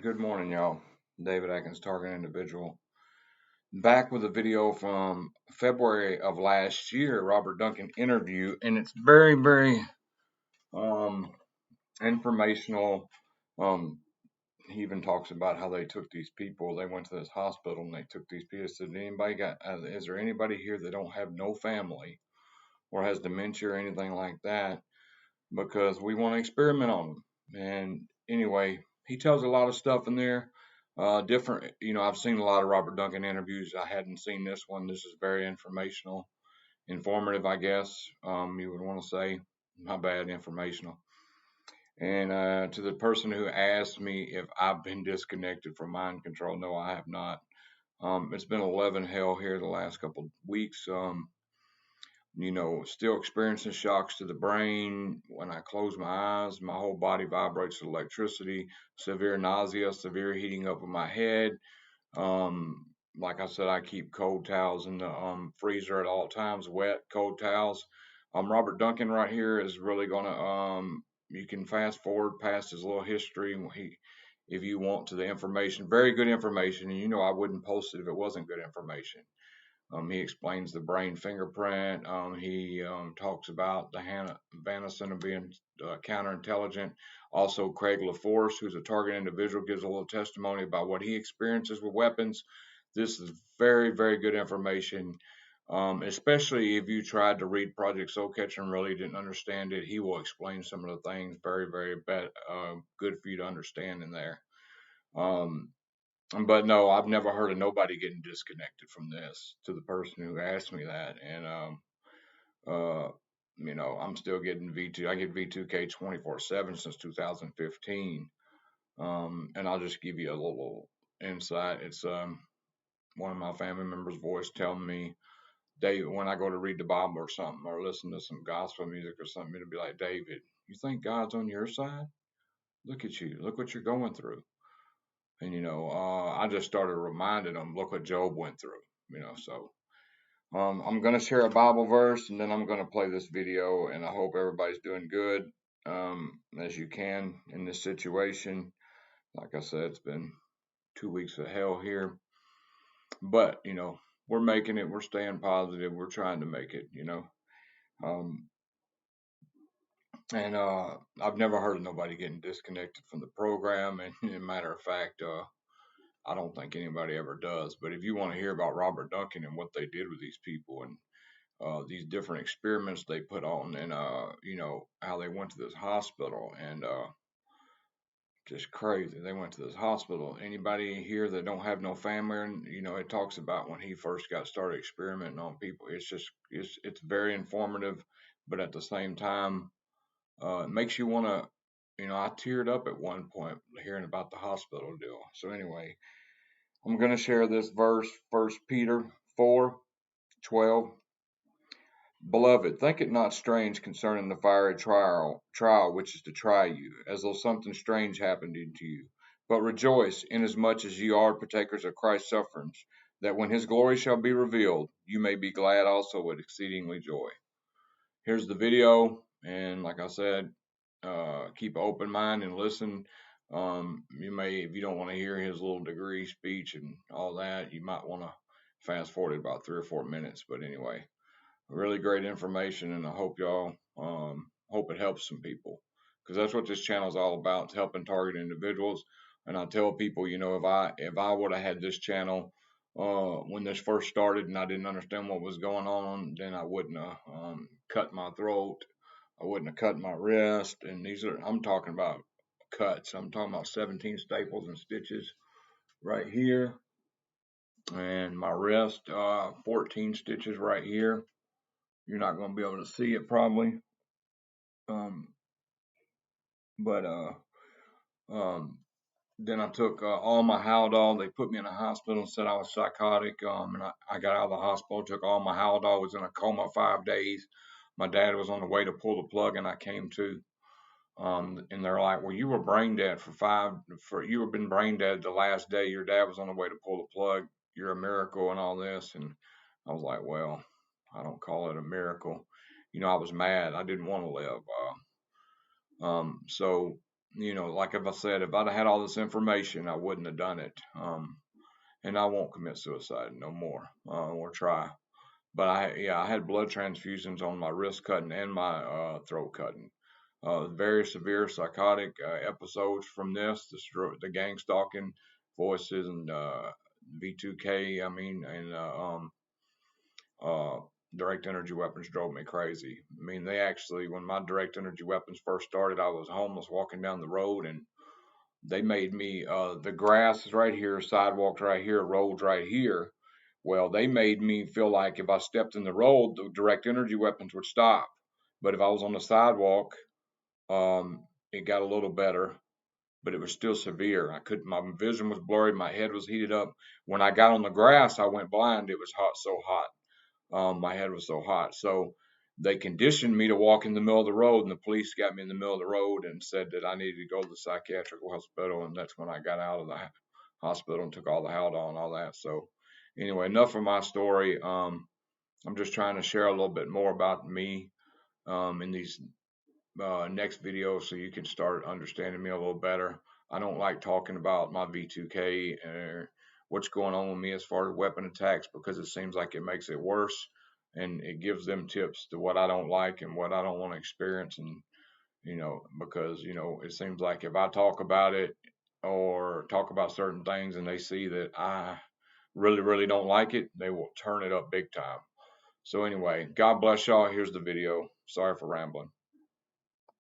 Good morning, y'all. David Atkins, target individual. Back with a video from February of last year, Robert Duncan interview, and it's very um, informational. Um, he even talks about how they took these people. They went to this hospital and they took these people. Said, is there anybody here that don't have no family or has dementia or anything like that? Because we want to experiment on them. And anyway, he tells a lot of stuff in there. Different, I've seen a lot of Robert Duncan interviews. I hadn't seen this one. This is very informational, informative, I guess. You would want to say, my bad, informational. And to the person who asked me if I've been disconnected from mind control, no, I have not. It's been 11 hell here the last couple of weeks. Still experiencing shocks to the brain. When I close my eyes, my whole body vibrates with electricity, severe nausea, severe heating up of my head. Like I said, I keep cold towels in the freezer at all times, wet, cold towels. Robert Duncan right here is really gonna you can fast forward past his little history. If you want to the information, very good information, and I wouldn't post it if it wasn't good information. He explains the brain fingerprint. He talks about the Havana Center being counterintelligent. Also, Craig LaForest, who's a target individual, gives a little testimony about what he experiences with weapons. This is very good information, especially if you tried to read Project Soul Catcher and really didn't understand it. He will explain some of the things very good for you to understand in there. But no, I've never heard of nobody getting disconnected from this. To the person who asked me that, and uh, I'm still getting V2. I get V2K 24/7 since 2015. And I'll just give you a little insight. It's one of my family members' voice telling me, David, when I go to read the Bible or something, or listen to some gospel music or something, it'll be like, David, you think God's on your side? Look at you. Look what you're going through. And I just started reminding them, look what Job went through. So I'm gonna share a Bible verse, and then I'm gonna play this video, and I hope everybody's doing good as you can in this situation. Like I said, it's been 2 weeks of hell here, but we're making it. We're staying positive. We're trying to make it. Um, and I've never heard of nobody getting disconnected from the program. And as a matter of fact, I don't think anybody ever does. But if you want to hear about Robert Duncan and what they did with these people and these different experiments they put on, and how they went to this hospital, and just crazy. They went to this hospital. Anybody here that don't have no family, and it talks about when he first got started experimenting on people. It's very informative, but at the same time, it makes you want to. I teared up at one point hearing about the hospital deal. So anyway, I'm going to share this verse, 1 Peter 4:12. Beloved, think it not strange concerning the fiery trial which is to try you, as though something strange happened unto you. But rejoice, inasmuch as ye are partakers of Christ's sufferings, that when his glory shall be revealed, you may be glad also with exceedingly joy. Here's the video, and like I said, keep an open mind and listen. You may, if you don't want to hear his little degree speech and all that, you might want to fast forward about 3 or 4 minutes. But anyway, really great information, and I hope y'all hope it helps some people, because that's what this channel is all about, helping target individuals. And I tell people, if I would have had this channel when this first started and I didn't understand what was going on, then I wouldn't have cut my throat. I wouldn't have cut my wrist. And I'm talking about cuts. I'm talking about 17 staples and stitches right here, and my wrist, 14 stitches right here. You're not going to be able to see it probably. Um, but then I took all my Haldol. They put me in a hospital and said I was psychotic. And I got out of the hospital, took all my Haldol, was in a coma 5 days. My dad was on the way to pull the plug, and I came to. And they're like, well, you were brain dead you have been brain dead the last day. Your dad was on the way to pull the plug. You're a miracle and all this. And I was like, well, I don't call it a miracle. I was mad. I didn't want to live. So like if I said, if I'd have had all this information, I wouldn't have done it. And I won't commit suicide no more, or try. But I had blood transfusions on my wrist cutting and my throat cutting. Very severe psychotic episodes from this, the gang stalking, voices, and V2K. I mean, and uh, direct energy weapons drove me crazy. I mean, they actually, when my direct energy weapons first started, I was homeless walking down the road, and they made me, the grass is right here, sidewalks right here, roads right here. Well, they made me feel like if I stepped in the road, the direct energy weapons would stop. But if I was on the sidewalk, it got a little better, but it was still severe. My vision was blurry, my head was heated up. When I got on the grass, I went blind. It was so hot. My head was so hot. So they conditioned me to walk in the middle of the road, and the police got me in the middle of the road and said that I needed to go to the psychiatric hospital. And that's when I got out of the hospital and took all the Haldol and all that. So anyway, enough of my story. I'm just trying to share a little bit more about me in these next videos so you can start understanding me a little better. I don't like talking about my V2K or what's going on with me as far as weapon attacks, because it seems like it makes it worse, and it gives them tips to what I don't like and what I don't want to experience. And because it seems like if I talk about it or talk about certain things and they see that I really, really don't like it, they will turn it up big time. So anyway, God bless y'all. Here's the video. Sorry for rambling.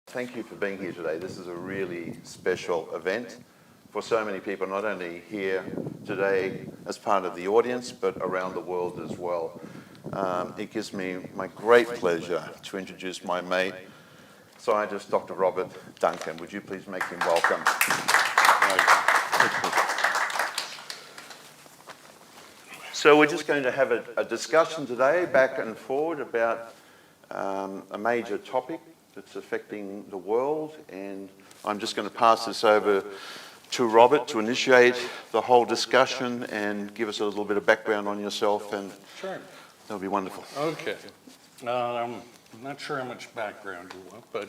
Thank you for being here today. This is a really special event for so many people, not only here today as part of the audience, but around the world as well. It gives me my great pleasure to introduce my mate, scientist Dr. Robert Duncan. Would you please make him welcome? So we're just going to have a discussion today, back and forward, about a major topic that's affecting the world, and I'm just going to pass this over to Robert to initiate the whole discussion and give us a little bit of background on yourself, and sure, that'll be wonderful. Okay. I'm not sure how much background you want, but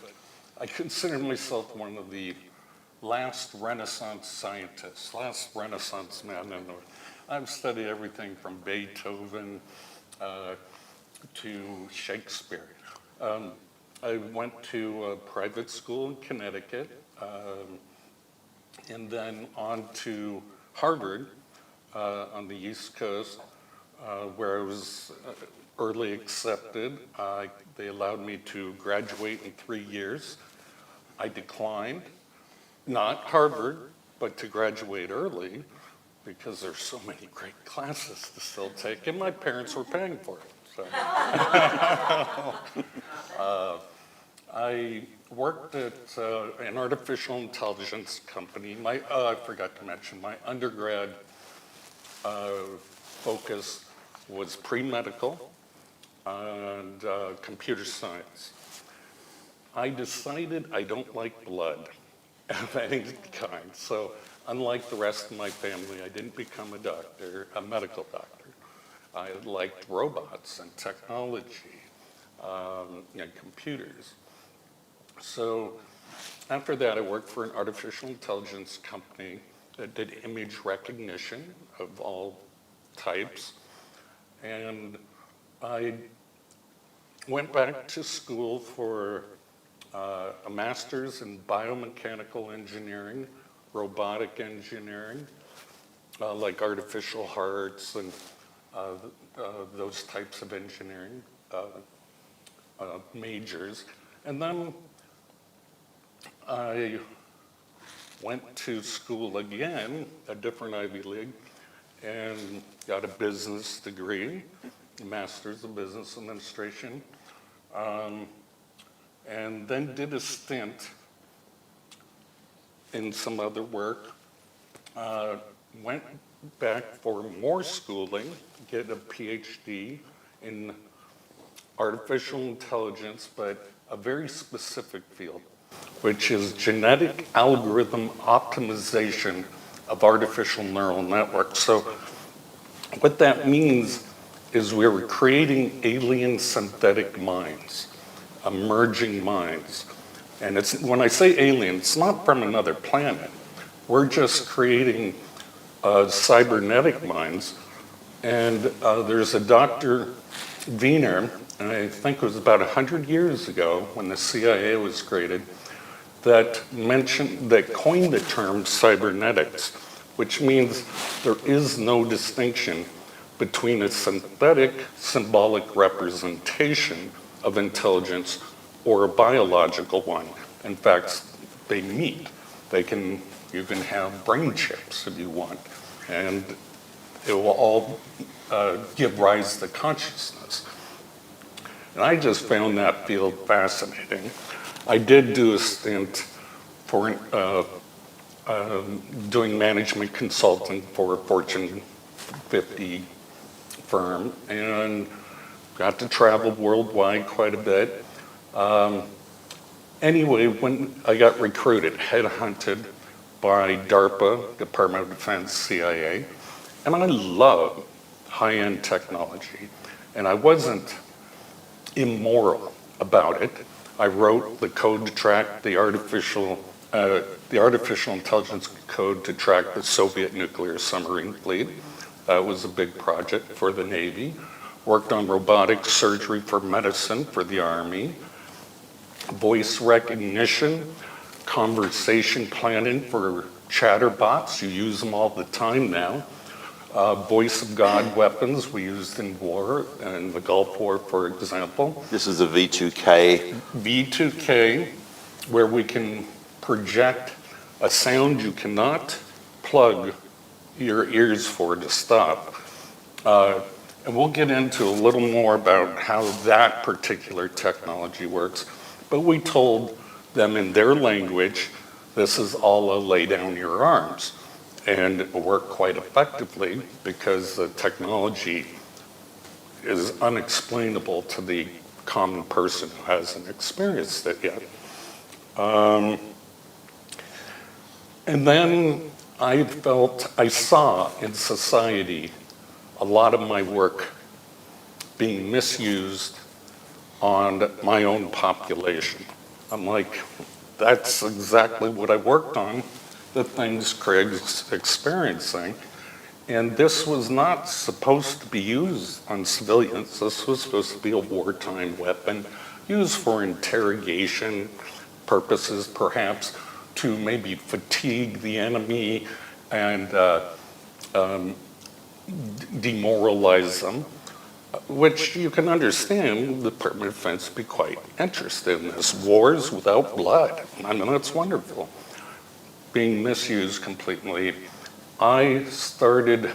I consider myself one of the last Renaissance scientists, last Renaissance man. And I've studied everything from Beethoven to Shakespeare. I went to a private school in Connecticut, and then on to Harvard on the East Coast, where I was early accepted. They allowed me to graduate in 3 years. I declined, not Harvard, but to graduate early, because there's so many great classes to still take, and my parents were paying for it. So. I worked at an artificial intelligence company. I forgot to mention, my undergrad focus was pre-medical and computer science. I decided I don't like blood of any kind. So unlike the rest of my family, I didn't become a medical doctor. I liked robots and technology and computers. So after that, I worked for an artificial intelligence company that did image recognition of all types. And I went back to school for a master's in biomechanical engineering, robotic engineering, like artificial hearts and those types of engineering majors. And then I went to school again, a different Ivy League, and got a business degree, a master's of business administration, and then did a stint in some other work, went back for more schooling, get a PhD in artificial intelligence, but a very specific field, which is genetic algorithm optimization of artificial neural networks. So what that means is we were creating alien synthetic minds, emerging minds, And when I say alien, it's not from another planet. We're just creating cybernetic minds. And there's a Dr. Wiener, and I think it was about 100 years ago when the CIA was created, that coined the term cybernetics, which means there is no distinction between a synthetic symbolic representation of intelligence or a biological one. In fact, they meet. You can have brain chips if you want, and it will all give rise to consciousness. And I just found that field fascinating. I did do a stint for doing management consulting for a Fortune 50 firm and got to travel worldwide quite a bit. Anyway, when I got recruited, headhunted by DARPA, Department of Defense, CIA, and I love high-end technology, and I wasn't immoral about it. I wrote the code to track the artificial intelligence code to track the Soviet nuclear submarine fleet. That was a big project for the Navy. Worked on robotic surgery for medicine for the Army. Voice recognition, conversation planning for chatterbots. You use them all the time now. Voice of God weapons we used in war, in the Gulf War, for example. This is a V2K. V2K, where we can project a sound you cannot plug your ears for to stop. And we'll get into a little more about how that particular technology works. But we told them in their language, this is all a lay down your arms. And it worked quite effectively because the technology is unexplainable to the common person who hasn't experienced it yet. And then I saw in society a lot of my work being misused on my own population. I'm like, that's exactly what I worked on, the things Craig's experiencing. And this was not supposed to be used on civilians. This was supposed to be a wartime weapon used for interrogation purposes, perhaps to maybe fatigue the enemy and demoralize them, which you can understand the Department of Defense be quite interested in this. Wars without blood. I mean, that's wonderful. Being misused completely. I started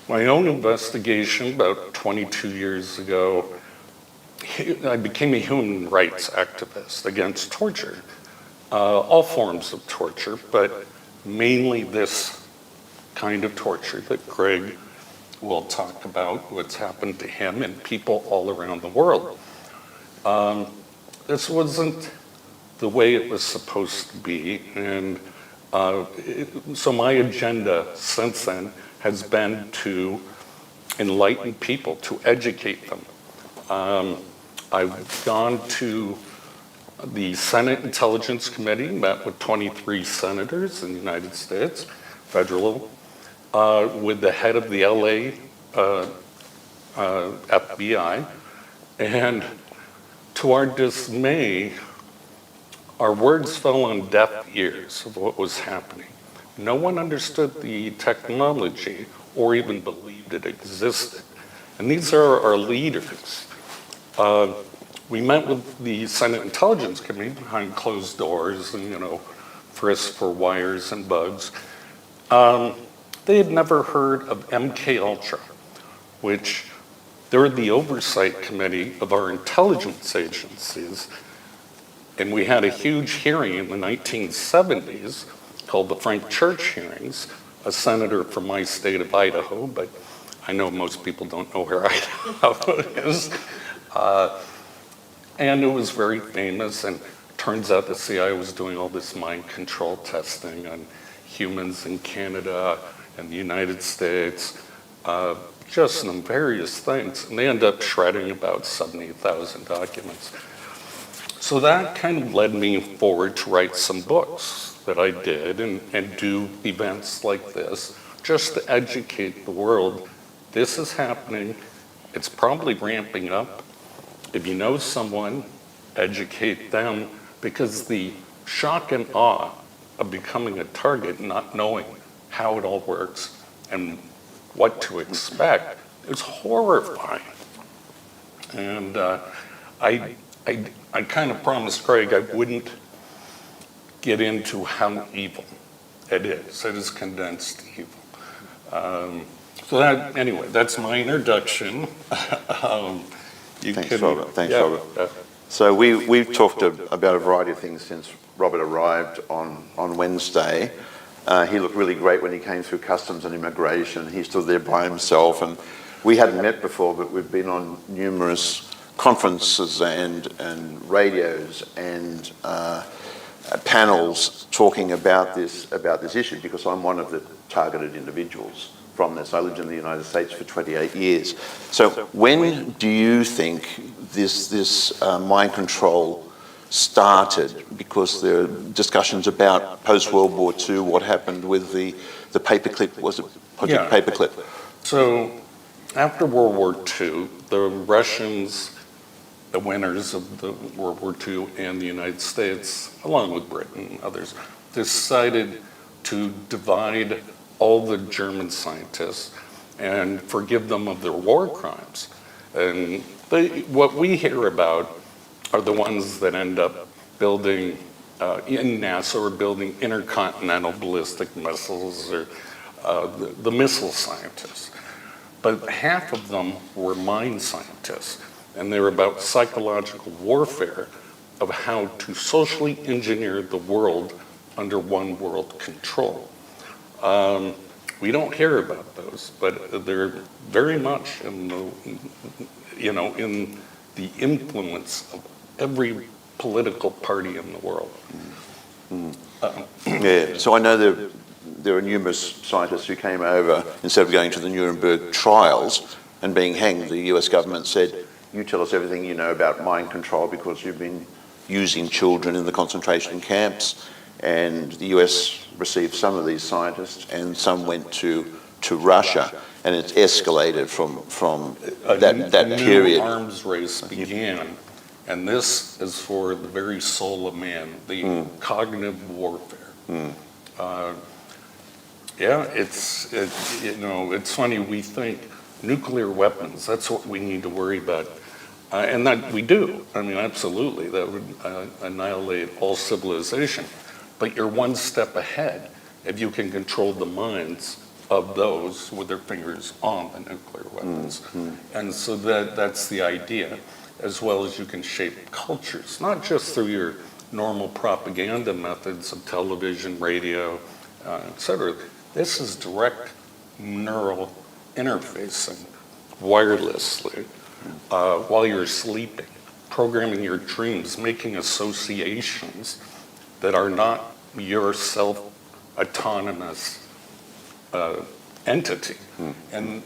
my own investigation about 22 years ago. I became a human rights activist against torture, all forms of torture, but mainly this kind of torture that Craig will talk about, what's happened to him and people all around the world. This wasn't the way it was supposed to be, and so my agenda since then has been to enlighten people, to educate them. I've gone to the Senate Intelligence Committee, met with 23 senators in the United States, federal, with the head of the LA FBI, and to our dismay, our words fell on deaf ears of what was happening. No one understood the technology or even believed it existed. And these are our leaders. We met with the Senate Intelligence Committee behind closed doors and, frisk for wires and bugs. They had never heard of MK Ultra, which they're the oversight committee of our intelligence agencies. And we had a huge hearing in the 1970s called the Frank Church hearings, a senator from my state of Idaho, but I know most people don't know where Idaho is. And it was very famous, and turns out the CIA was doing all this mind control testing on humans in Canada and the United States, just some various things. And they end up shredding about 70,000 documents. So that kind of led me forward to write some books that I did and do events like this just to educate the world. This is happening. It's probably ramping up. If you know someone, educate them, because the shock and awe of becoming a target, not knowing how it all works and what to expect, is horrifying. And I kind of promised Craig I wouldn't get into how evil it is. It is condensed evil. So that, anyway, that's my introduction. Thanks, Robert. Thanks, Robert. So we've talked about a variety of things since Robert arrived on Wednesday. He looked really great when he came through customs and immigration. He stood there by himself, and we hadn't met before, but we've been on numerous conferences and radios and panels talking about this issue, because I'm one of the targeted individuals from this. I lived in the United States for 28 years. So when do you think this mind control started? Because there are discussions about post-World War II, what happened with the paperclip, was it Project Paperclip? So after World War II, the Russians, the winners of the World War II, and the United States, along with Britain and others, decided to divide all the German scientists and forgive them of their war crimes. And what we hear about are the ones that end up building, in NASA, or building intercontinental ballistic missiles, or the missile scientists. But half of them were mind scientists, and they were about psychological warfare of how to socially engineer the world under one world control. We don't hear about those, but they're very much in the, in the influence of every political party in the world. Yeah, so I know there are numerous scientists who came over, instead of going to the Nuremberg trials and being hanged, the US government said, you tell us everything you know about mind control because you've been using children in the concentration camps. And the US received some of these scientists, and some went to Russia, and it's escalated from that period. New arms race began, and this is for the very soul of man, the cognitive warfare. It's funny, we think nuclear weapons, that's what we need to worry about. And that we do, I mean, absolutely, that would annihilate all civilization. But you're one step ahead if you can control the minds of those with their fingers on the nuclear weapons. And so that's the idea, as well as you can shape cultures, not just through your normal propaganda methods of television, radio, et cetera. This is direct neural interfacing wirelessly while you're sleeping, programming your dreams, making associations that are not your self-autonomous entity. And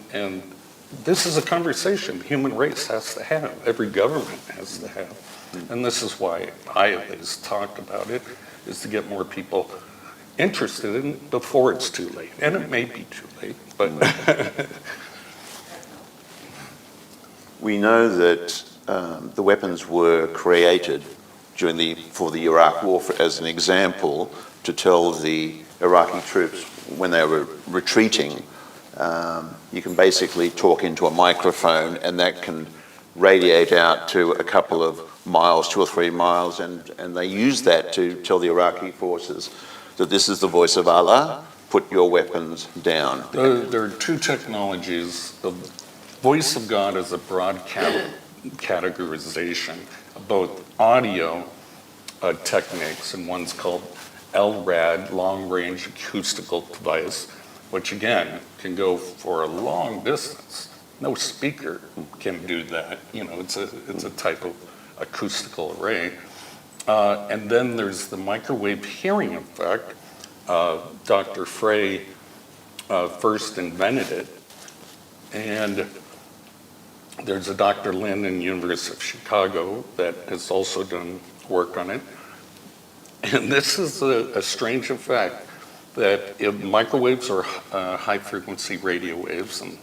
this is a conversation the human race has to have, every government has to have. And this is why I at least talk about it, is to get more people interested in it before it's too late. And it may be too late, but... We know that the weapons were created for the Iraq War, as an example, to tell the Iraqi troops when they were retreating, you can basically talk into a microphone, and that can radiate out to a couple of miles, 2 or 3 miles, and they use that to tell the Iraqi forces that this is the voice of Allah, put your weapons down. There are two technologies. The voice of God is a broad categorization of both audio techniques, and one's called LRAD, long-range acoustical device, which again can go for a long distance. No speaker can do that. It's a type of acoustical array. And then there's the microwave hearing effect. Dr. Frey first invented it, and there's a Dr. Lin in University of Chicago that has also done work on it. And this is a strange effect that if microwaves or high-frequency radio waves and,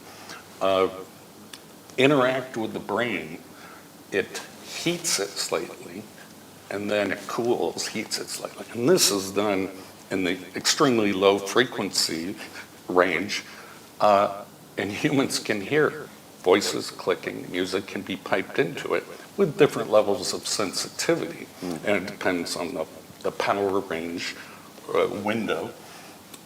interact with the brain, it heats it slightly, and then it cools, heats it slightly. And this is done in the extremely low frequency range, and humans can hear voices clicking, music can be piped into it with different levels of sensitivity, and it depends on the power range window.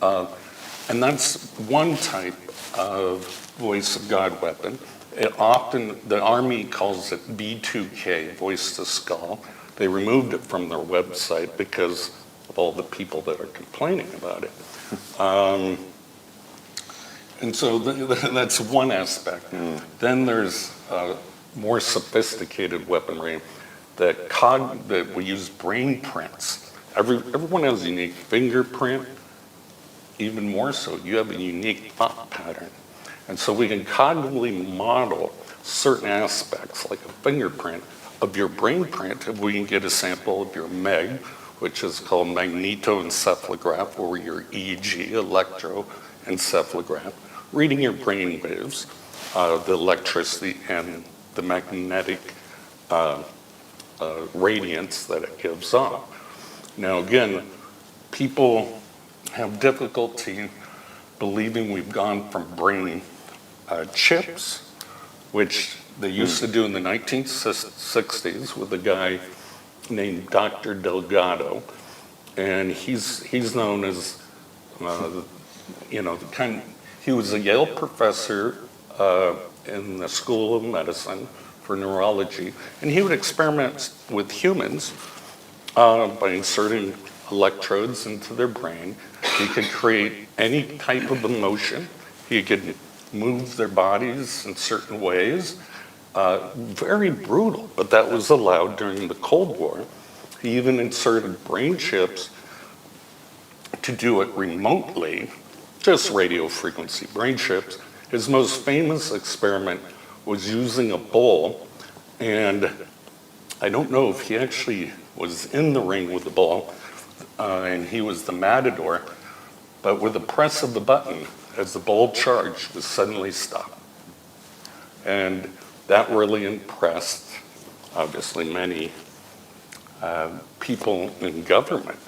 And that's one type of voice of God weapon. It often, the Army calls it B2K, voice to skull. They removed it from their website because of all the people that are complaining about it. And so that's one aspect. Then there's more sophisticated weaponry that we use brain prints. Everyone has a unique fingerprint. Even more so, you have a unique thought pattern. And so we can cognitively model certain aspects, like a fingerprint of your brain print, if we can get a sample of your MEG, which is called magnetoencephalograph, or your EEG, electroencephalograph, reading your brain waves, the electricity and the magnetic radiance that it gives off. Now again, people have difficulty believing we've gone from brain chips, which they used to do in the 1960s with a guy named Dr. Delgado, and he's known as, he was a Yale professor in the School of Medicine for neurology, and he would experiment with humans by inserting electrodes into their brain. He could create any type of emotion. He could move their bodies in certain ways. Very brutal, but that was allowed during the Cold War. He even inserted brain chips to do it remotely, just radio frequency brain chips. His most famous experiment was using a bull, and I don't know if he actually was in the ring with the bull, and he was the matador, but with the press of the button, as the bull charged, would suddenly stop. And that really impressed, obviously, many people in government.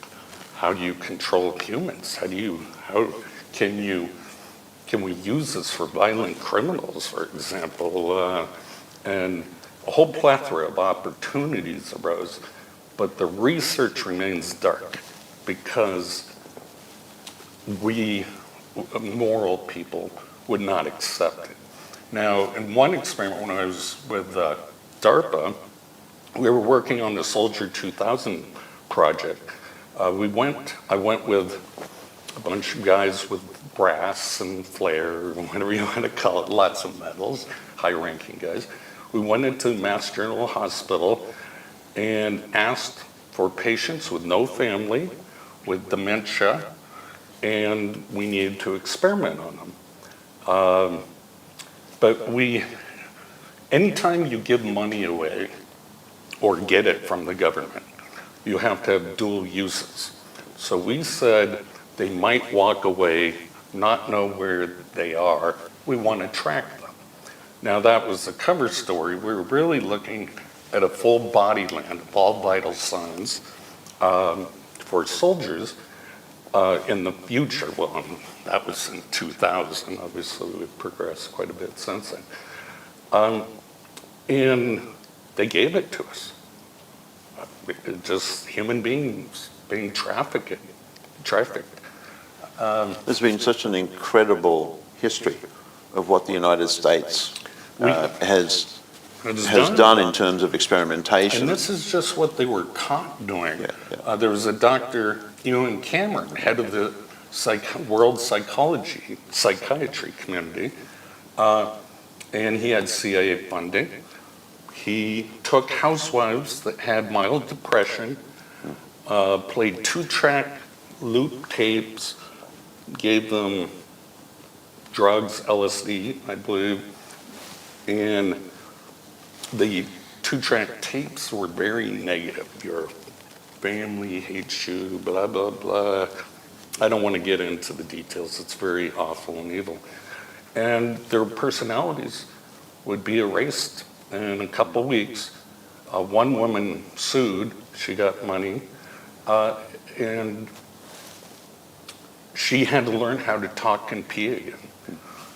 How do you control humans? Can we use this for violent criminals, for example? And a whole plethora of opportunities arose, but the research remains dark because we, moral people, would not accept it. Now, in one experiment, when I was with DARPA, we were working on the Soldier 2000 project. I went with a bunch of guys with brass and flare, whatever you want to call it, lots of medals, high-ranking guys. We went into Mass General Hospital and asked for patients with no family, with dementia, and we needed to experiment on them. But anytime you give money away or get it from the government, you have to have dual uses. So we said they might walk away, not know where they are. We want to track them. Now that was the cover story. We were really looking at a full body land of all vital signs for soldiers in the future. Well, that was in 2000. Obviously, we've progressed quite a bit since then. And they gave it to us. Just human beings being trafficked. There's been such an incredible history of what the United States has done in terms of experimentation. And this is just what they were caught doing. There was a Dr. Ewan Cameron, head of the World Psychiatry Community, and he had CIA funding. He took housewives that had mild depression, played 2-track loop tapes, gave them drugs, LSD, I believe, and the 2-track tapes were very negative. Your family hates you, blah, blah, blah. I don't want to get into the details. It's very awful and evil. And their personalities would be erased in a couple weeks. One woman sued, she got money, and she had to learn how to talk and pee again.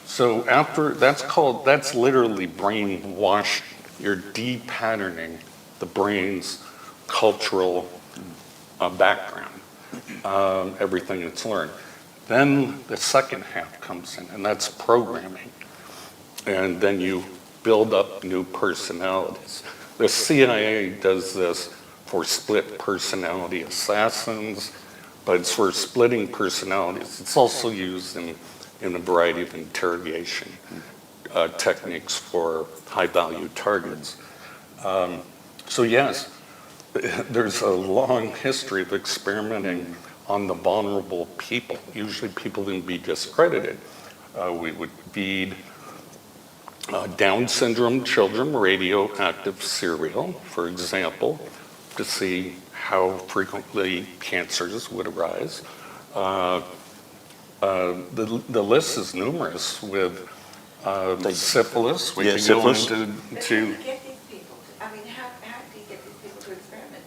So that's literally brainwashed. You're de-patterning the brain's cultural background, everything it's learned. Then the second half comes in, and that's programming. And then you build up new personalities. The CIA does this for split personality assassins, but it's for splitting personalities. It's also used in a variety of interrogation techniques for high-value targets. So yes, there's a long history of experimenting on the vulnerable people, usually people that can be discredited. We would feed Down syndrome children radioactive cereal, for example, to see how frequently cancers would arise. The list is numerous with syphilis. We can syphilis. go How do into you get these people to, I mean, how do you get these people to experiment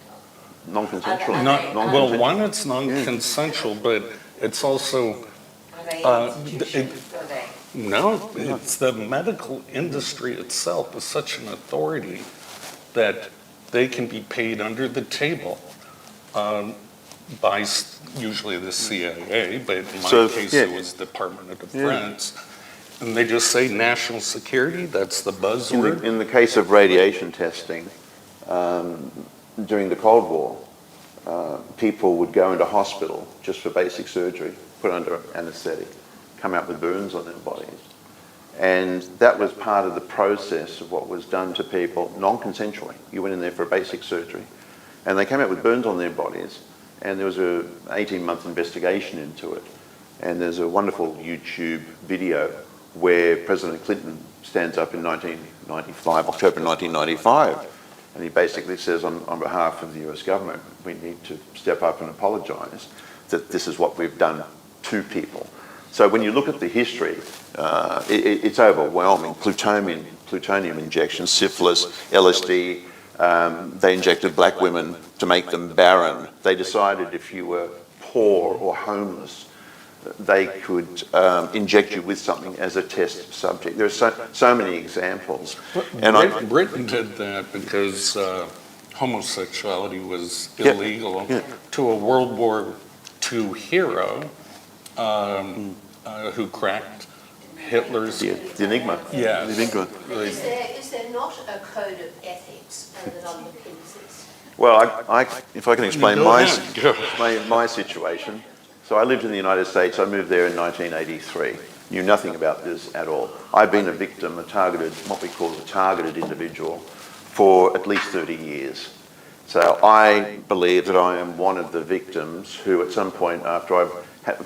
on? Non-consensual. well, one, it's non-consensual, but it's also Are they institutions? Are they? no, it's the medical industry itself is such an authority that they can be paid under the table by usually the CIA, but in my case it was Department of Defense. And they just say national security, that's the buzzword. In the case of radiation testing, during the Cold War, people would go into hospital just for basic surgery, put under anesthetic, come out with burns on their bodies. And that was part of the process of what was done to people non-consensually. You went in there for a basic surgery, and they came out with burns on their bodies, and there was an 18-month investigation into it. And there's a wonderful YouTube video where President Clinton stands up in 1995, October 1995, and he basically says on behalf of the US government, we need to step up and apologise that this is what we've done to people. So when you look at the history, it's overwhelming. Plutonium injections, syphilis, LSD, they injected black women to make them barren. They decided if you were poor or homeless, they could inject you with something as a test subject. There are so many examples. And Britain did that because homosexuality was illegal to a World War II hero who cracked Hitler's... The Enigma. Yeah. The Enigma. Is there not a code of ethics that underpins this? Well, if I can explain my situation. So I lived in the United States. I moved there in 1983. Knew nothing about this at all. I've been a victim, what we call a targeted individual, for at least 30 years. So I believe that I am one of the victims who at some point after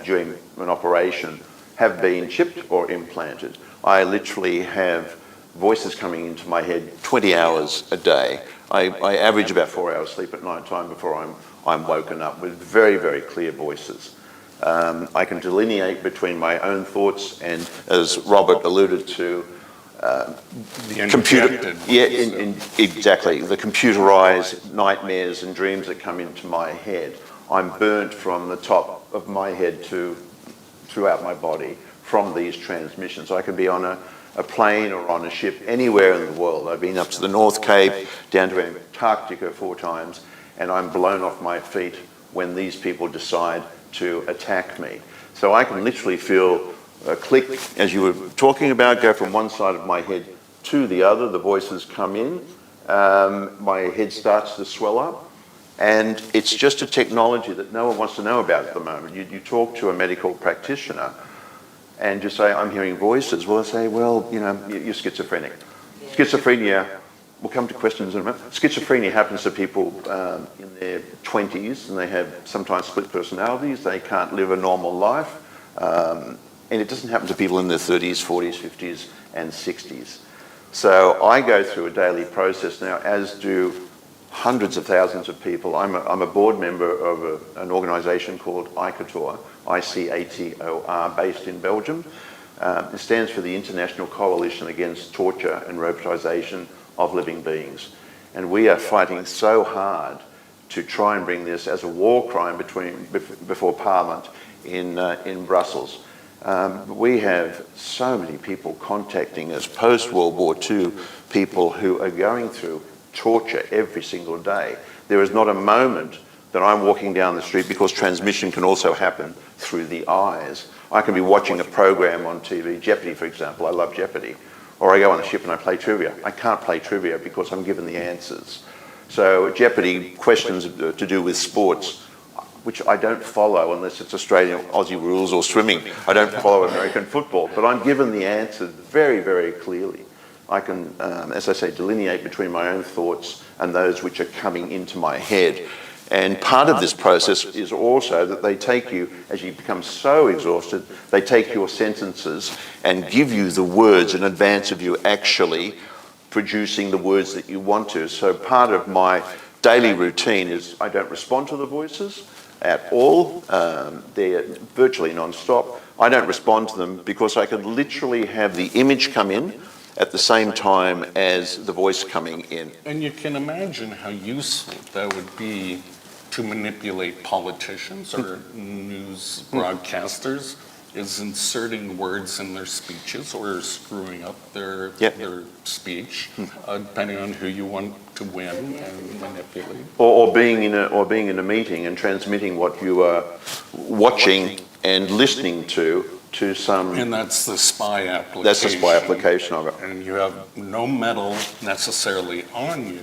during an operation, have been chipped or implanted. I literally have voices coming into my head 20 hours a day. I average about 4 hours sleep at night time before I'm woken up with very, very clear voices. I can delineate between my own thoughts and, as Robert alluded to, exactly, the computerized nightmares and dreams that come into my head. I'm burnt from the top of my head to throughout my body from these transmissions. I can be on a plane or on a ship anywhere in the world. I've been up to the North Cape, down to Antarctica 4 times, and I'm blown off my feet when these people decide to attack me. So I can literally feel a click, as you were talking about, go from one side of my head to the other. The voices come in, my head starts to swell up, and it's just a technology that no one wants to know about at the moment. You talk to a medical practitioner and you say, I'm hearing voices. Well, they say, well, you know, you're schizophrenic. Schizophrenia, we'll come to questions in a minute. Schizophrenia happens to people in their 20s, and they have sometimes split personalities. They can't live a normal life. And it doesn't happen to people in their 30s, 40s, 50s, and 60s. So I go through a daily process now, as do hundreds of thousands of people. I'm a board member of an organisation called ICATOR, ICATOR, based in Belgium. It stands for the International Coalition Against Torture and Robotisation of Living Beings. And we are fighting so hard to try and bring this as a war crime before Parliament in Brussels. We have so many people contacting us, post-World War II, people who are going through torture every single day. There is not a moment that I'm walking down the street, because transmission can also happen through the eyes. I can be watching a program on TV, Jeopardy for example, I love Jeopardy, or I go on the ship and I play trivia. I can't play trivia because I'm given the answers. So Jeopardy, questions to do with sports, which I don't follow unless it's Australian, Aussie rules or swimming. I don't follow American football, but I'm given the answers very, very clearly. I can, as I say, delineate between my own thoughts and those which are coming into my head. And part of this process is also that they take you, as you become so exhausted, they take your sentences and give you the words in advance of you actually producing the words that you want to. So part of my daily routine is I don't respond to the voices at all. They're virtually non-stop. I don't respond to them because I can literally have the image come in at the same time as the voice coming in. And you can imagine how useful that would be to manipulate politicians or news broadcasters, is inserting words in their speeches or screwing up their speech, depending on who you want to win and manipulate. Or being in a meeting and transmitting what you are watching and listening to some... And that's the spy application. That's the spy application of it. And you have no metal necessarily on you,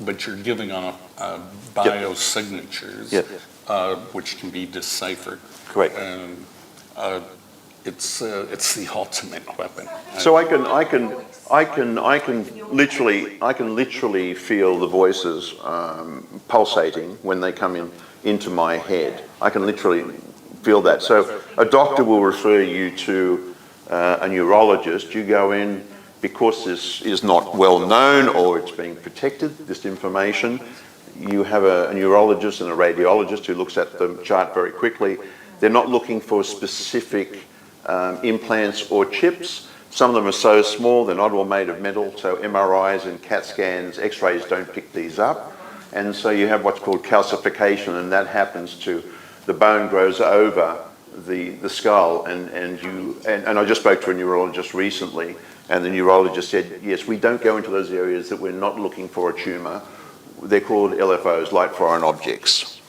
but you're giving off biosignatures, which can be deciphered. Correct. And it's the ultimate weapon. So I can literally feel the voices pulsating when they come into my head. I can literally feel that. So a doctor will refer you to a neurologist. You go in because this is not well known or it's being protected, this information. You have a neurologist and a radiologist who looks at the chart very quickly. They're not looking for specific implants or chips. Some of them are so small, they're not all made of metal, so MRIs and CAT scans, X-rays don't pick these up. And so you have what's called calcification, and that happens to the bone grows over the skull, and I just spoke to a neurologist recently, and the neurologist said, yes, we don't go into those areas that we're not looking for a tumour. They're called LFOs, light foreign objects.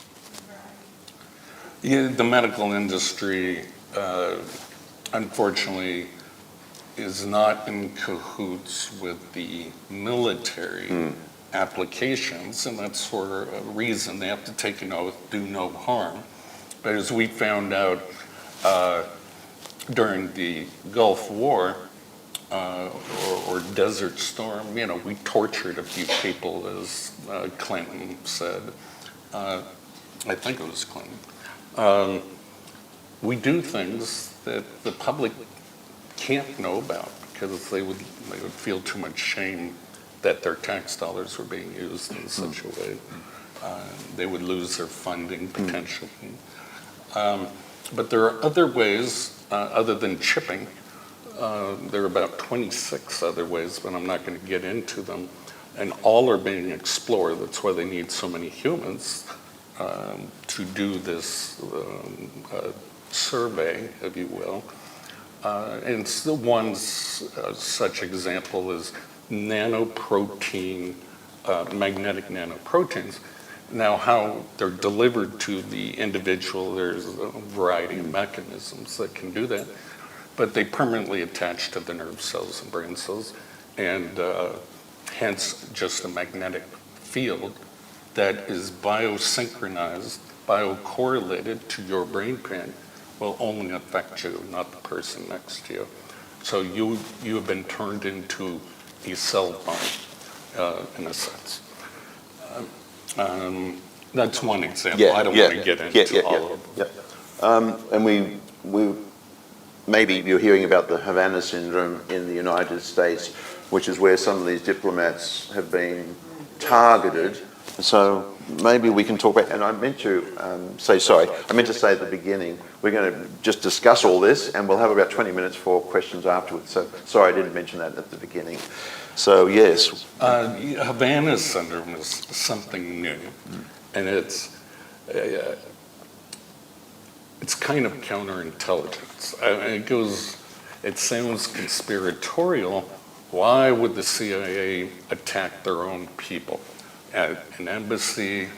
Yeah, the medical industry, unfortunately, is not in cahoots with the military applications, and that's for a reason. They have to take an oath, do no harm. But as we found out during the Gulf War or Desert Storm, you know, we tortured a few people, as Clinton said. I think it was Clinton. We do things that the public can't know about because they would feel too much shame that their tax dollars were being used in such a way. They would lose their funding potentially. But there are other ways other than chipping. There are about 26 other ways, but I'm not going to get into them. And all are being explored. That's why they need so many humans to do this survey, if you will. And the one such example is nanoprotein, magnetic nanoproteins. Now, how they're delivered to the individual, there's a variety of mechanisms that can do that, but they permanently attach to the nerve cells and brain cells, and hence just a magnetic field that is biosynchronized, biocorrelated to your brain pan, will only affect you, not the person next to you. So you have been turned into a cell phone, in a sense. That's one example. I don't want to get into all of them. And maybe you're hearing about the Havana syndrome in the United States, which is where some of these diplomats have been targeted. So maybe we can talk about, and I meant to say at the beginning, we're going to just discuss all this and we'll have about 20 minutes for questions afterwards. So sorry I didn't mention that at the beginning. So yes. Havana syndrome is something new, and it's kind of counterintelligence. It sounds conspiratorial. Why would the CIA attack their own people? At an embassy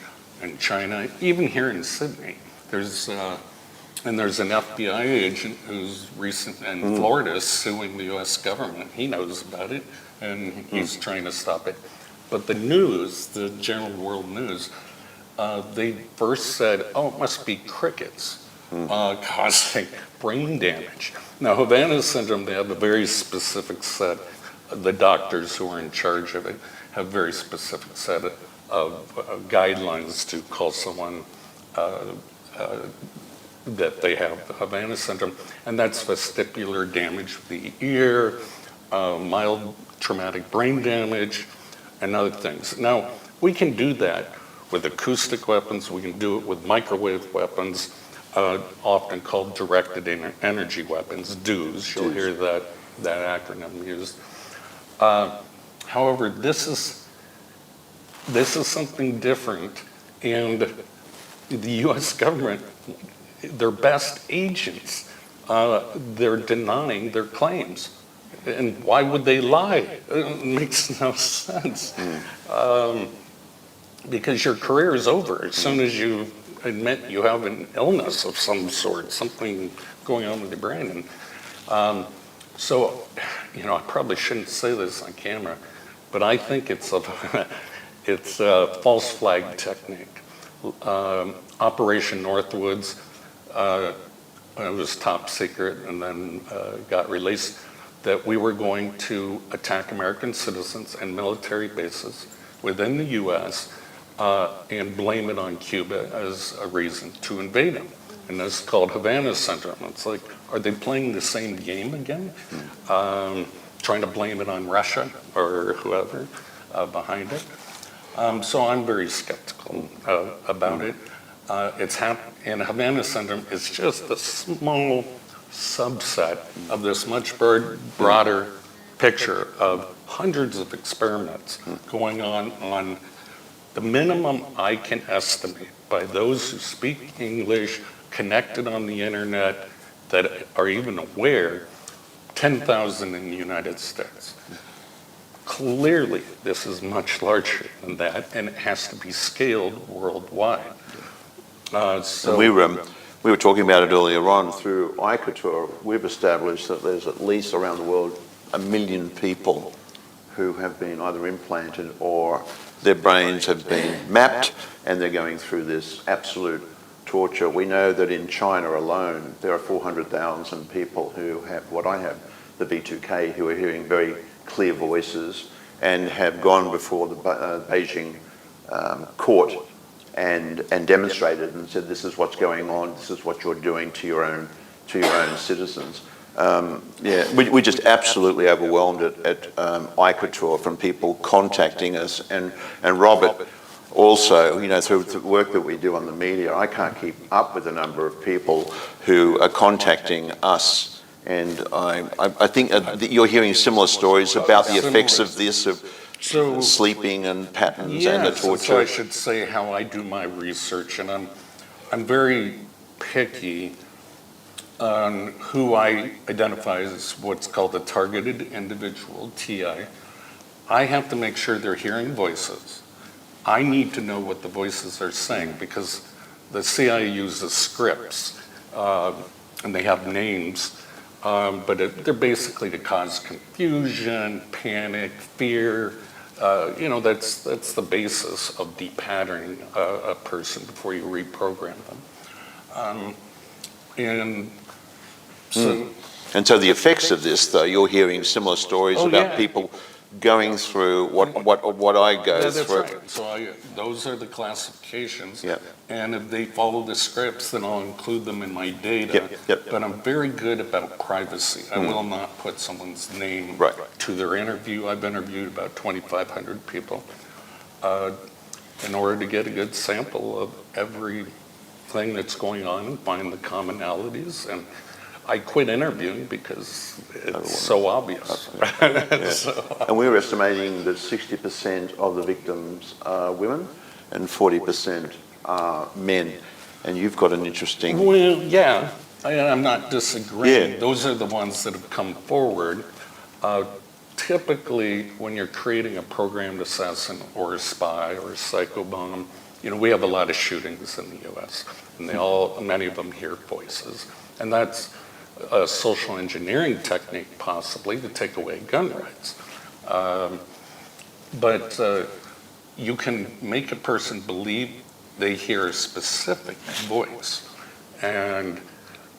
in China, even here in Sydney, there's an FBI agent who's in Florida suing the U.S. government. He knows about it, and he's trying to stop it. But the news, the general world news, they first said, oh, it must be crickets causing brain damage. Now, Havana syndrome, they have a very specific set. The doctors who are in charge of it have a very specific set of guidelines to call someone that they have Havana syndrome, and that's vestibular damage of the ear, mild traumatic brain damage, and other things. Now, we can do that with acoustic weapons, we can do it with microwave weapons, often called directed energy weapons, DEWs. You'll hear that acronym used. However, this is something different, and the U.S. government, their best agents, they're denying their claims. And why would they lie? It makes no sense. Because your career is over as soon as you admit you have an illness of some sort, something going on with your brain. And so, I probably shouldn't say this on camera, but I think it's a false flag technique. Operation Northwoods, it was top secret and then got released, that we were going to attack American citizens and military bases within the U.S. And blame it on Cuba as a reason to invade them. And that's called Havana syndrome. It's like, are they playing the same game again? Trying to blame it on Russia or whoever behind it. So I'm very skeptical about it. And Havana syndrome is just a small subset of this much broader picture of hundreds of experiments going on the minimum I can estimate by those who speak English, connected on the internet, that are even aware, 10,000 in the United States. Clearly, this is much larger than that, and it has to be scaled worldwide. So we were talking about it earlier on through ICOTOR. We've established that there's at least around the world 1 million people who have been either implanted or their brains have been mapped, and they're going through this absolute torture. We know that in China alone, there are 400,000 people who have what I have, the B2K, who are hearing very clear voices and have gone before the Beijing court and demonstrated and said, this is what's going on, this is what you're doing to your own citizens. We're just absolutely overwhelmed at ICOTOR from people contacting us, and Robert also, through the work that we do on the media, I can't keep up with the number of people who are contacting us, and I think that you're hearing similar stories about the effects of this, of sleeping and patterns and the torture. So I should say how I do my research, and I'm very picky on who I identify as what's called a targeted individual, TI. I have to make sure they're hearing voices. I need to know what the voices are saying, because the CIA uses scripts and they have names, but they're basically to cause confusion, panic, fear. That's the basis of de-patterning a person before you reprogram them. And so the effects of this, though, you're hearing similar stories about people going through what I go That's through. right. So those are the classifications. Yeah. And if they follow the scripts, then I'll include them in my data. Yep. But I'm very good about privacy. I will not put someone's name Right. to their interview. I've interviewed about 2,500 people in order to get a good sample of everything that's going on and find the commonalities. And I quit interviewing because it's so obvious. And we were estimating that 60% of the victims are women and 40% are men. And you've got an interesting... Well, yeah, I'm not disagreeing. Yeah. Those are the ones that have come forward. Typically, when you're creating a programmed assassin or a spy or a psychobomb, we have a lot of shootings in the U.S. and many of them hear voices. And that's a social engineering technique, possibly, to take away gun rights. But you can make a person believe they hear a specific voice, and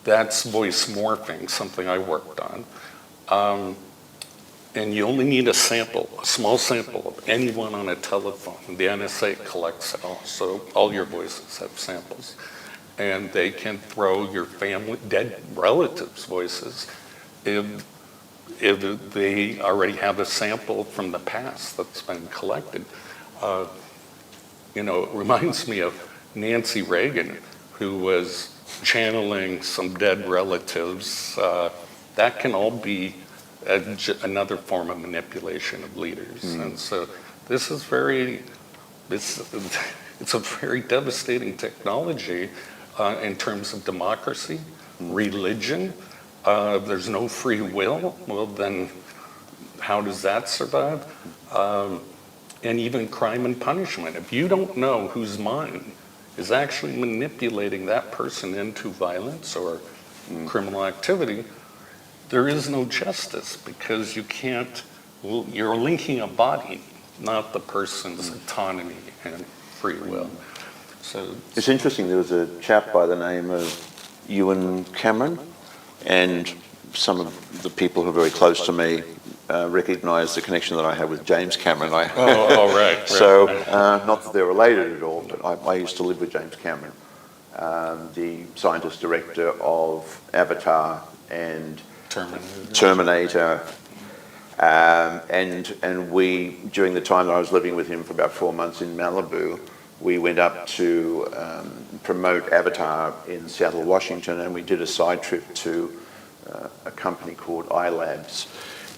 that's voice morphing, something I worked on. And you only need a sample, a small sample of anyone on a telephone. The NSA collects it all, so all your voices have samples. And they can throw your family, dead relatives' voices if they already have a sample from the past that's been collected. It reminds me of Nancy Reagan, who was channeling some dead relatives. That can all be another form of manipulation of leaders. And so this is it's a very devastating technology in terms of democracy, religion. There's no free will. Well, then how does that survive? And even crime and punishment. If you don't know whose mind is actually manipulating that person into violence or criminal activity, there is no justice, because you're linking a body, not the person's autonomy and free will. So it's interesting, there was a chap by the name of Ewan Cameron, and some of the people who are very close to me recognise the connection that I have with James Cameron. Right. So, not that they're related at all, but I used to live with James Cameron, the scientist director of Avatar and Terminator. And we, during the time that I was living with him for about 4 months in Malibu, we went up to promote Avatar in Seattle, Washington, and we did a side trip to a company called iLabs.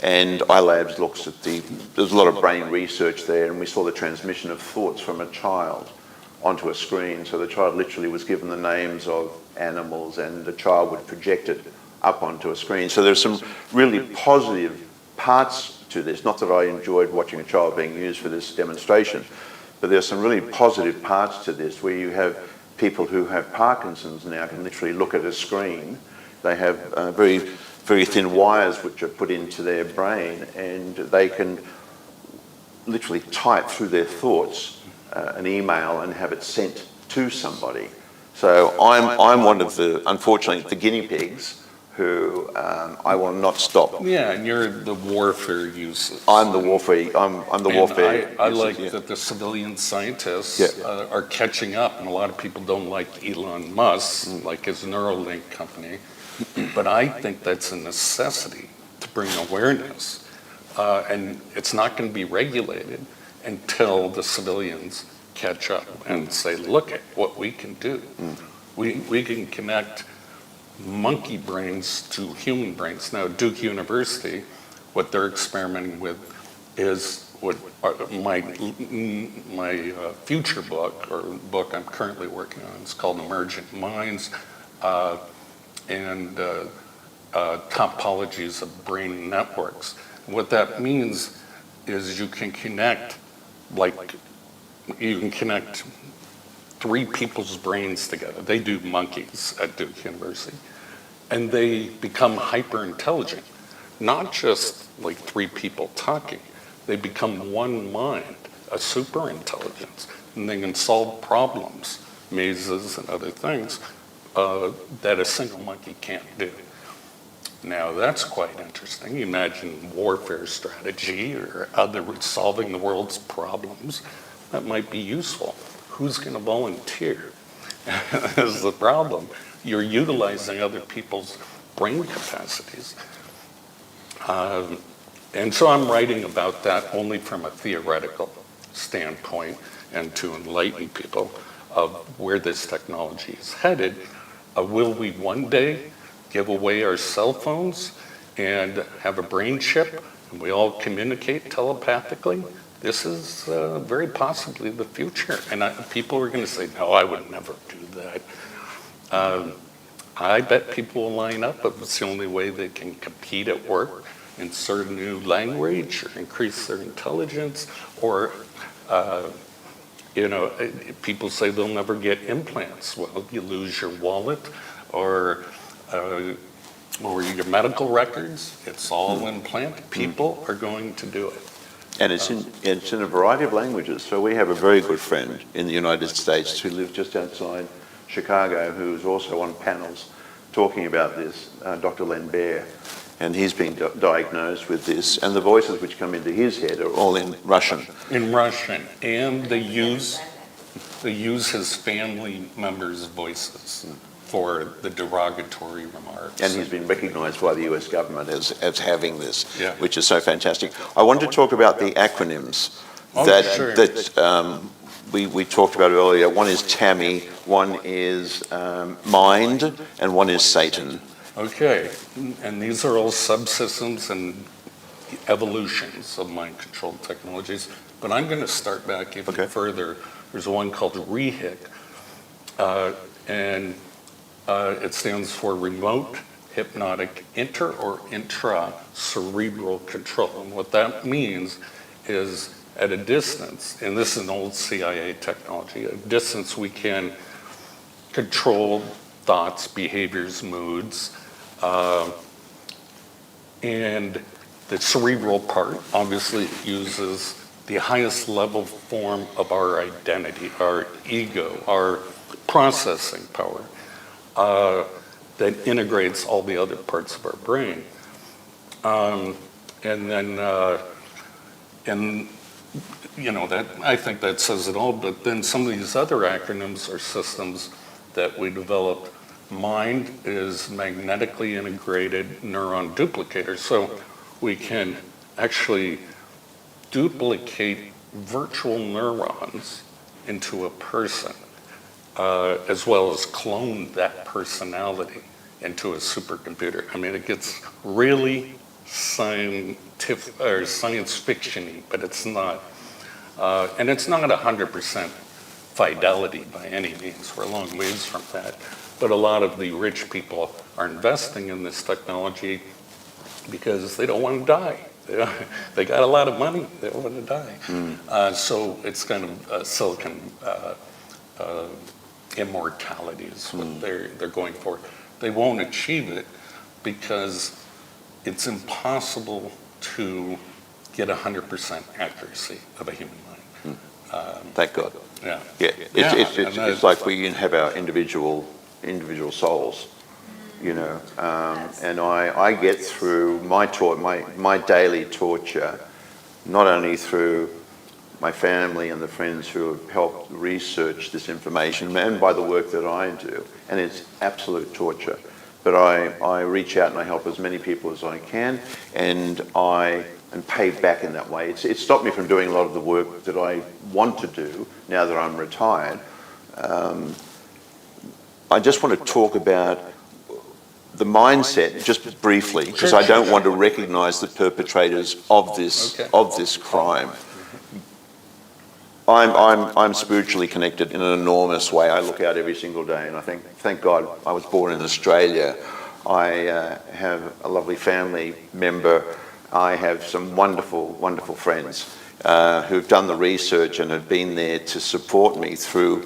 And iLabs looks at there's a lot of brain research there, and we saw the transmission of thoughts from a child onto a screen. So the child literally was given the names of animals, and the child would project it up onto a screen. So there's some really positive parts to this. Not that I enjoyed watching a child being used for this demonstration, but there's some really positive parts to this, where you have people who have Parkinson's now can literally look at a screen. They have very, very thin wires which are put into their brain, and they can literally type through their thoughts an email and have it sent to somebody. So I'm one of the, unfortunately, the guinea pigs who I will not stop. Yeah, and you're the warfare uses. I'm the warfare. I'm the warfare. I like that the civilian scientists are catching up, and a lot of people don't like Elon Musk, like his Neuralink company, but I think that's a necessity to bring awareness, and it's not going to be regulated until the civilians catch up and say, look at what we can do. We can connect monkey brains to human brains. Now, Duke University, what they're experimenting with is what my future book, or book I'm currently working on, is called Emergent Minds, and topologies of brain networks. What that means is you can connect, three people's brains together. They do monkeys at Duke University, and they become hyper intelligent. Not just like three people talking, they become one mind, a super intelligence, and they can solve problems, mazes and other things that a single monkey can't do. Now that's quite interesting. Imagine warfare strategy or other solving the world's problems. That might be useful. Who's going to volunteer? Is the problem. You're utilizing other people's brain capacities. And so I'm writing about that only from a theoretical standpoint and to enlighten people of where this technology is headed. Will we one day give away our cell phones and have a brain chip and we all communicate telepathically? This is very possibly the future. And people are going to say, no, I would never do that. I bet people will line up if it's the only way they can compete at work, insert a new language, or increase their intelligence, or people say they'll never get implants. Well, you lose your wallet or your medical records. It's all implanted. People are going to do it. And it's in a variety of languages. So we have a very good friend in the United States who lives just outside Chicago, who is also on panels talking about this, Dr. Len Baer. And he's been diagnosed with this. And the voices which come into his head are all in Russian. In Russian. And they use his family members' voices for the derogatory remarks. And he's been recognised by the US government as having this, Yeah. which is so fantastic. I want to talk about the acronyms that we talked about earlier. One is TAMI, one is MIND, and one is Satan. Okay, and these are all subsystems and evolutions of mind-controlled technologies. But I'm going to start back even further. There's one called REHIC, and it stands for Remote Hypnotic Inter- or Intra-Cerebral Control. And what that means is at a distance, and this is an old CIA technology, at a distance we can control thoughts, behaviors, moods, and the cerebral part obviously uses the highest level form of our identity, our ego, our processing power that integrates all the other parts of our brain. That I think that says it all, but then some of these other acronyms are systems that we developed. MIND is magnetically integrated neuron duplicator, so we can actually duplicate virtual neurons into a person, as well as clone that personality into a supercomputer. I mean, it gets really scientific or science fiction-y, but it's not. And it's not 100% fidelity by any means. We're a long ways from that. But a lot of the rich people are investing in this technology because they don't want to die. They got a lot of money. They don't want to die. So it's kind of silicon immortality is what they're going for. They won't achieve it because it's impossible to get 100% accuracy of a human mind. Thank God. Yeah. Yeah. It's like we have our individual souls, and I get through my daily torture, not only through my family and the friends who have helped research this information and by the work that I do, and it's absolute torture. But I reach out and I help as many people as I can, and I am paid back in that way. It's stopped me from doing a lot of the work that I want to do now that I'm retired. I just want to talk about the mindset, just briefly, because I don't want to recognise the perpetrators of this crime. I'm spiritually connected in an enormous way. I look out every single day, and I thank God I was born in Australia. I have a lovely family member. I have some wonderful, wonderful friends who've done the research and have been there to support me through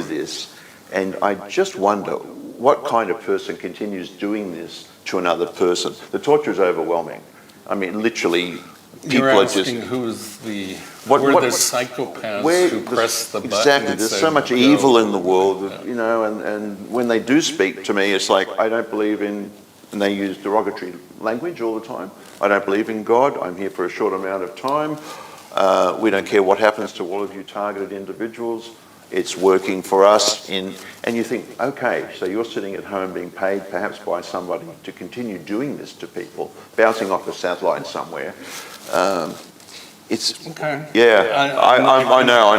this. And I just wonder what kind of person continues doing this to another person. The torture is overwhelming. I mean, literally, people You're are asking just... who's the psychopaths where who press the button? Exactly. There's so much evil in the world, and when they do speak to me, it's like, I don't believe in and they use derogatory language all the time. I don't believe in God. I'm here for a short amount of time. We don't care what happens to all of you targeted individuals. It's working for us and you think, okay, so you're sitting at home being paid perhaps by somebody to continue doing this to people, bouncing off a satellite somewhere. It's, Okay. yeah, I know.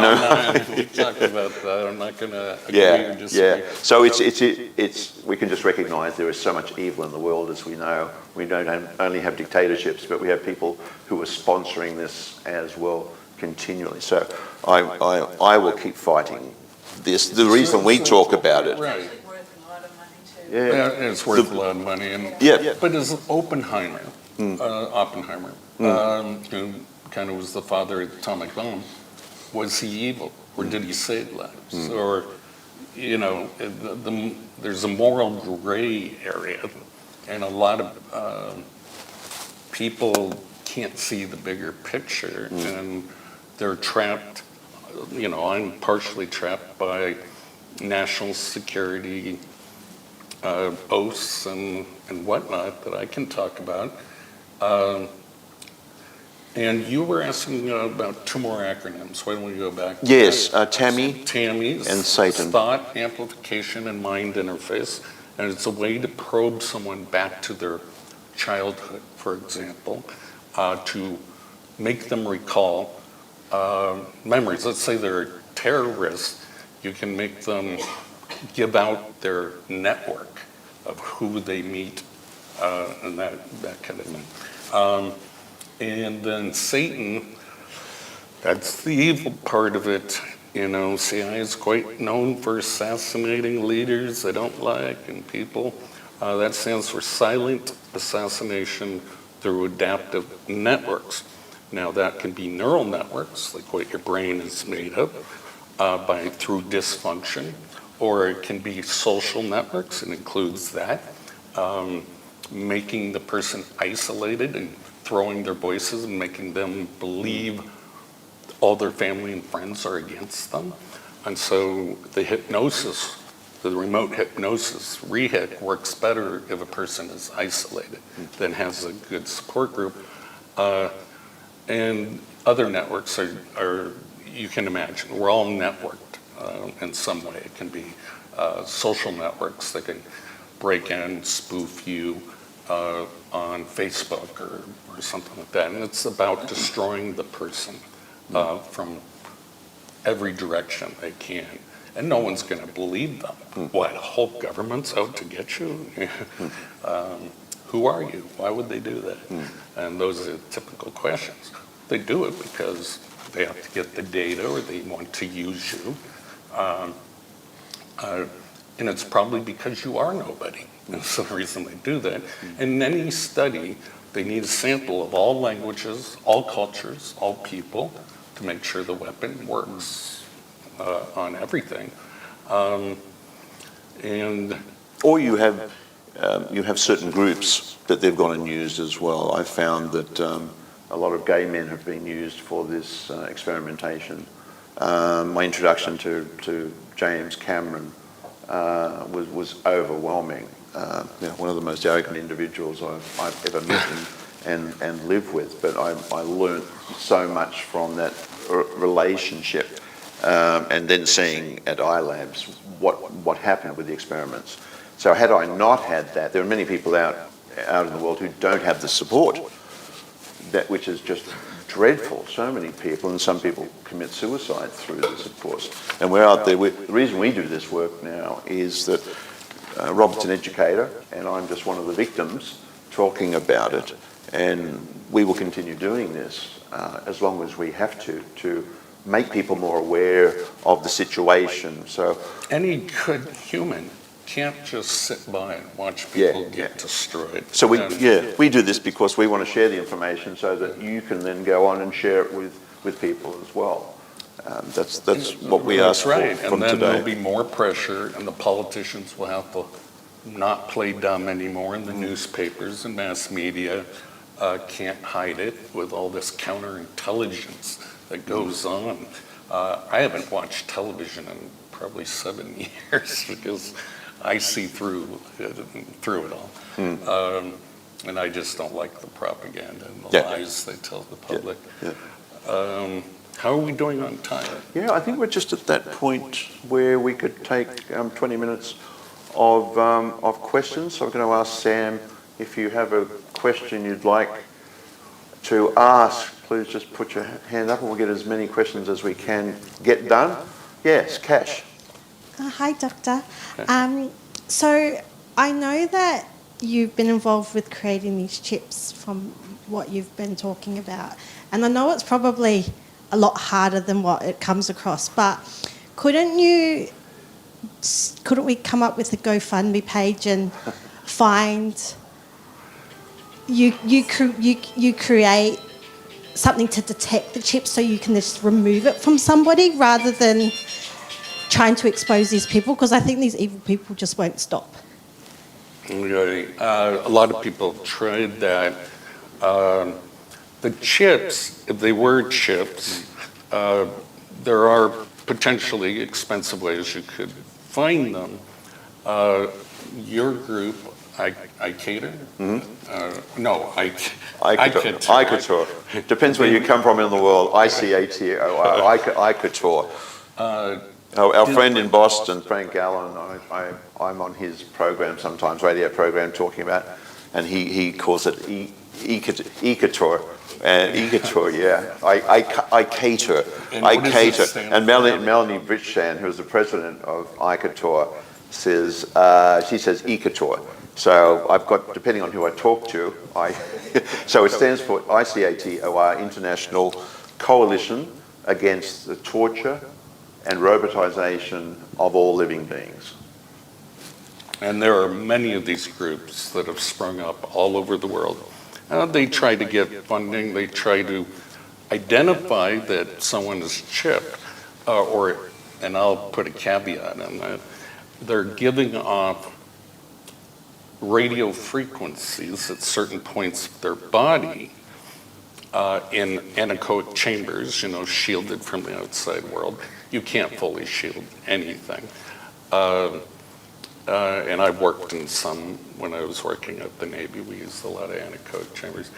We talked about that. I'm not going to agree or disagree. Yeah. So it's we can just recognise there is so much evil in the world, as we know. We don't only have dictatorships, but we have people who are sponsoring this as well continually. So I will keep fighting this. The reason we talk about it. Right. It's worth a lot of money too. Yeah. It's worth a lot of money. And, Yeah. But as Oppenheimer, who kind of was the father of the atomic bomb, was he evil or did he save lives? Or, you know, there's a moral gray area, and a lot of people can't see the bigger picture, and they're trapped. You know, I'm partially trapped by national security oaths and whatnot that I can talk about. And you were asking about two more acronyms. Why don't we go back? Yes, TAMI TAMI's and Satan. Thought, Amplification, and Mind Interface. And it's a way to probe someone back to their childhood, for example, to make them recall memories. Let's say they're a terrorist. You can make them give out their network of who they meet and that kind of thing. And then Satan, that's the evil part of it. You know, CIA is quite known for assassinating leaders they don't like and people. That stands for silent assassination through adaptive networks. Now that can be neural networks, like what your brain is made of, through dysfunction, or it can be social networks, it includes that, making the person isolated and throwing their voices and making them believe all their family and friends are against them. And so the hypnosis, the remote hypnosis, REHIC, works better if a person is isolated than has a good support group. And other networks are, you can imagine, we're all networked in some way. It can be social networks that can break in, spoof you on Facebook or something like that. And it's about destroying the person from every direction they can. And no one's going to believe them. What, the whole government's out to get you? Who are you? Why would they do that? And those are typical questions. They do it because they have to get the data or they want to use you. And it's probably because you are nobody. That's the reason they do that. In any study, they need a sample of all languages, all cultures, all people to make sure the weapon works on everything. Or you have certain groups that they've gone and used as well. I found that a lot of gay men have been used for this experimentation. My introduction to James Cameron was overwhelming. You know, one of the most arrogant individuals I've ever met and lived with, but I learned so much from that relationship, and then seeing at iLabs what happened with the experiments. So had I not had that, there are many people out in the world who don't have the support, which is just dreadful. So many people, and some people commit suicide through this, of course. And we're out there. The reason we do this work now is that Robert's an educator, and I'm just one of the victims talking about it. And we will continue doing this as long as we have to make people more aware of the situation. So any good human can't just sit by and watch people get destroyed. So we do this because we want to share the information so that you can then go on and share it with people as well. That's what we ask for from today. And then there'll be more pressure, and the politicians will have to not play dumb anymore, and the newspapers and mass media can't hide it with all this counterintelligence that goes on. I haven't watched television in probably 7 years because I see through it all. And I just don't like the propaganda and the lies they tell the public. How are we doing on time? Yeah, I think we're just at that point where we could take 20 minutes of questions. So I'm going to ask Sam, if you have a question you'd like to ask, please just put your hand up and we'll get as many questions as we can get done. Yes, Cash. Hi, Doctor. So I know that you've been involved with creating these chips from what you've been talking about. And I know it's probably a lot harder than what it comes across, but couldn't we come up with a GoFundMe page and find you create something to detect the chip so you can just remove it from somebody rather than trying to expose these people? Because I think these evil people just won't stop. Okay. A lot of people have tried that. The chips, if they were chips, there are potentially expensive ways you could find them. Your group, I cater? No, ICATOR. Depends where you come from in the world. ICATOR. Our friend in Boston, Frank Allen, I'm on his program sometimes, radio program, talking about, and he calls it ICATOR. ICATOR, yeah. I cater. And Melanie Britchan, who's the president of ICATOR, says, she says ICATOR. So I've got, depending on who I talk to, so it stands for ICATOR, International Coalition Against the Torture and Robotization of All Living Beings. And there are many of these groups that have sprung up all over the world. They try to get funding, they try to identify that someone is chipped, and I'll put a caveat on that, they're giving off radio frequencies at certain points of their body in anechoic chambers, shielded from the outside world. You can't fully shield anything. And I've worked in some, when I was working at the Navy, we used a lot of anechoic chambers.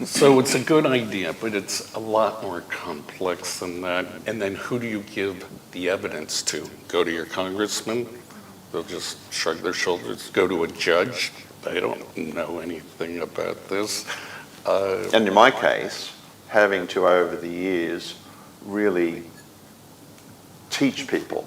So it's a good idea, but it's a lot more complex than that. And then who do you give the evidence to? Go to your congressman? They'll just shrug their shoulders. Go to a judge? They don't know anything about this. And in my case, having to, over the years, really teach people,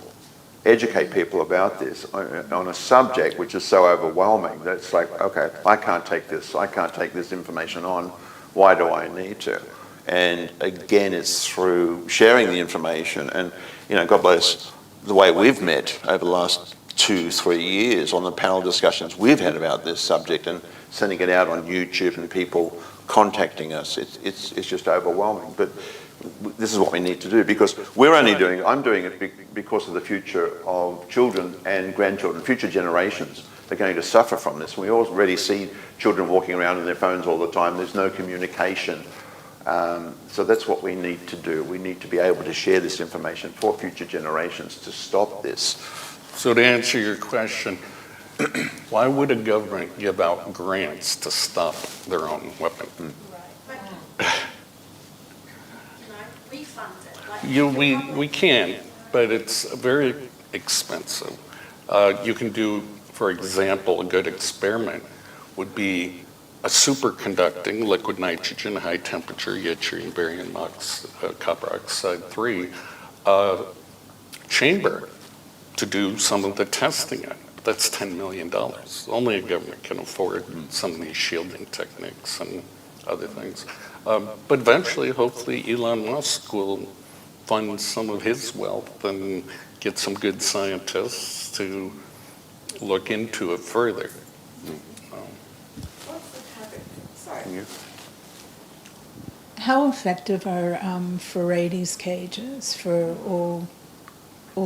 educate people about this on a subject which is so overwhelming that it's like, okay, I can't take this information on, why do I need to? And again, it's through sharing the information and, God bless the way we've met over the last 2-3 years on the panel discussions we've had about this subject and sending it out on YouTube and people contacting us. It's just overwhelming. But this is what we need to do because I'm doing it because of the future of children and grandchildren, future generations. They're going to suffer from this. We already see children walking around on their phones all the time. There's no communication. So that's what we need to do. We need to be able to share this information for future generations to stop this. So to answer your question, why would a government give out grants to stop their own weapon? We can, but it's very expensive. You can do, for example, a good experiment would be a superconducting liquid nitrogen, high temperature yttrium, barium, copper oxide 3 chamber to do some of the testing at. That's $10 million. Only a government can afford some of these shielding techniques and other things. But eventually, hopefully, Elon Musk will fund some of his wealth and get some good scientists to look into it further. What's the target? Sorry. How effective are Farades cages for all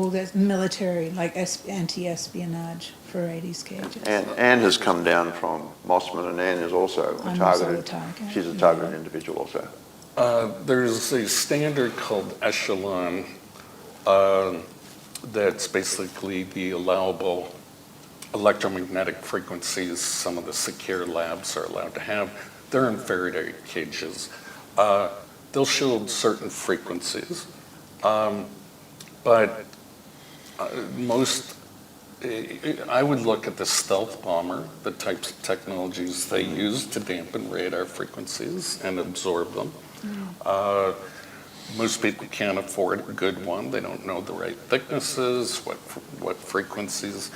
the military, like anti-espionage Farades cages? Anne has come down from Mossman, and Anne is also a targeted. She's a targeted individual also. There's a standard called Echelon. that's basically the allowable electromagnetic frequencies some of the secure labs are allowed to have. They're in Faraday cages. They'll shield certain frequencies, but most, I would look at the stealth bomber, the types of technologies they use to dampen radar frequencies and absorb them. Most people can't afford a good one. They don't know the right thicknesses, what frequencies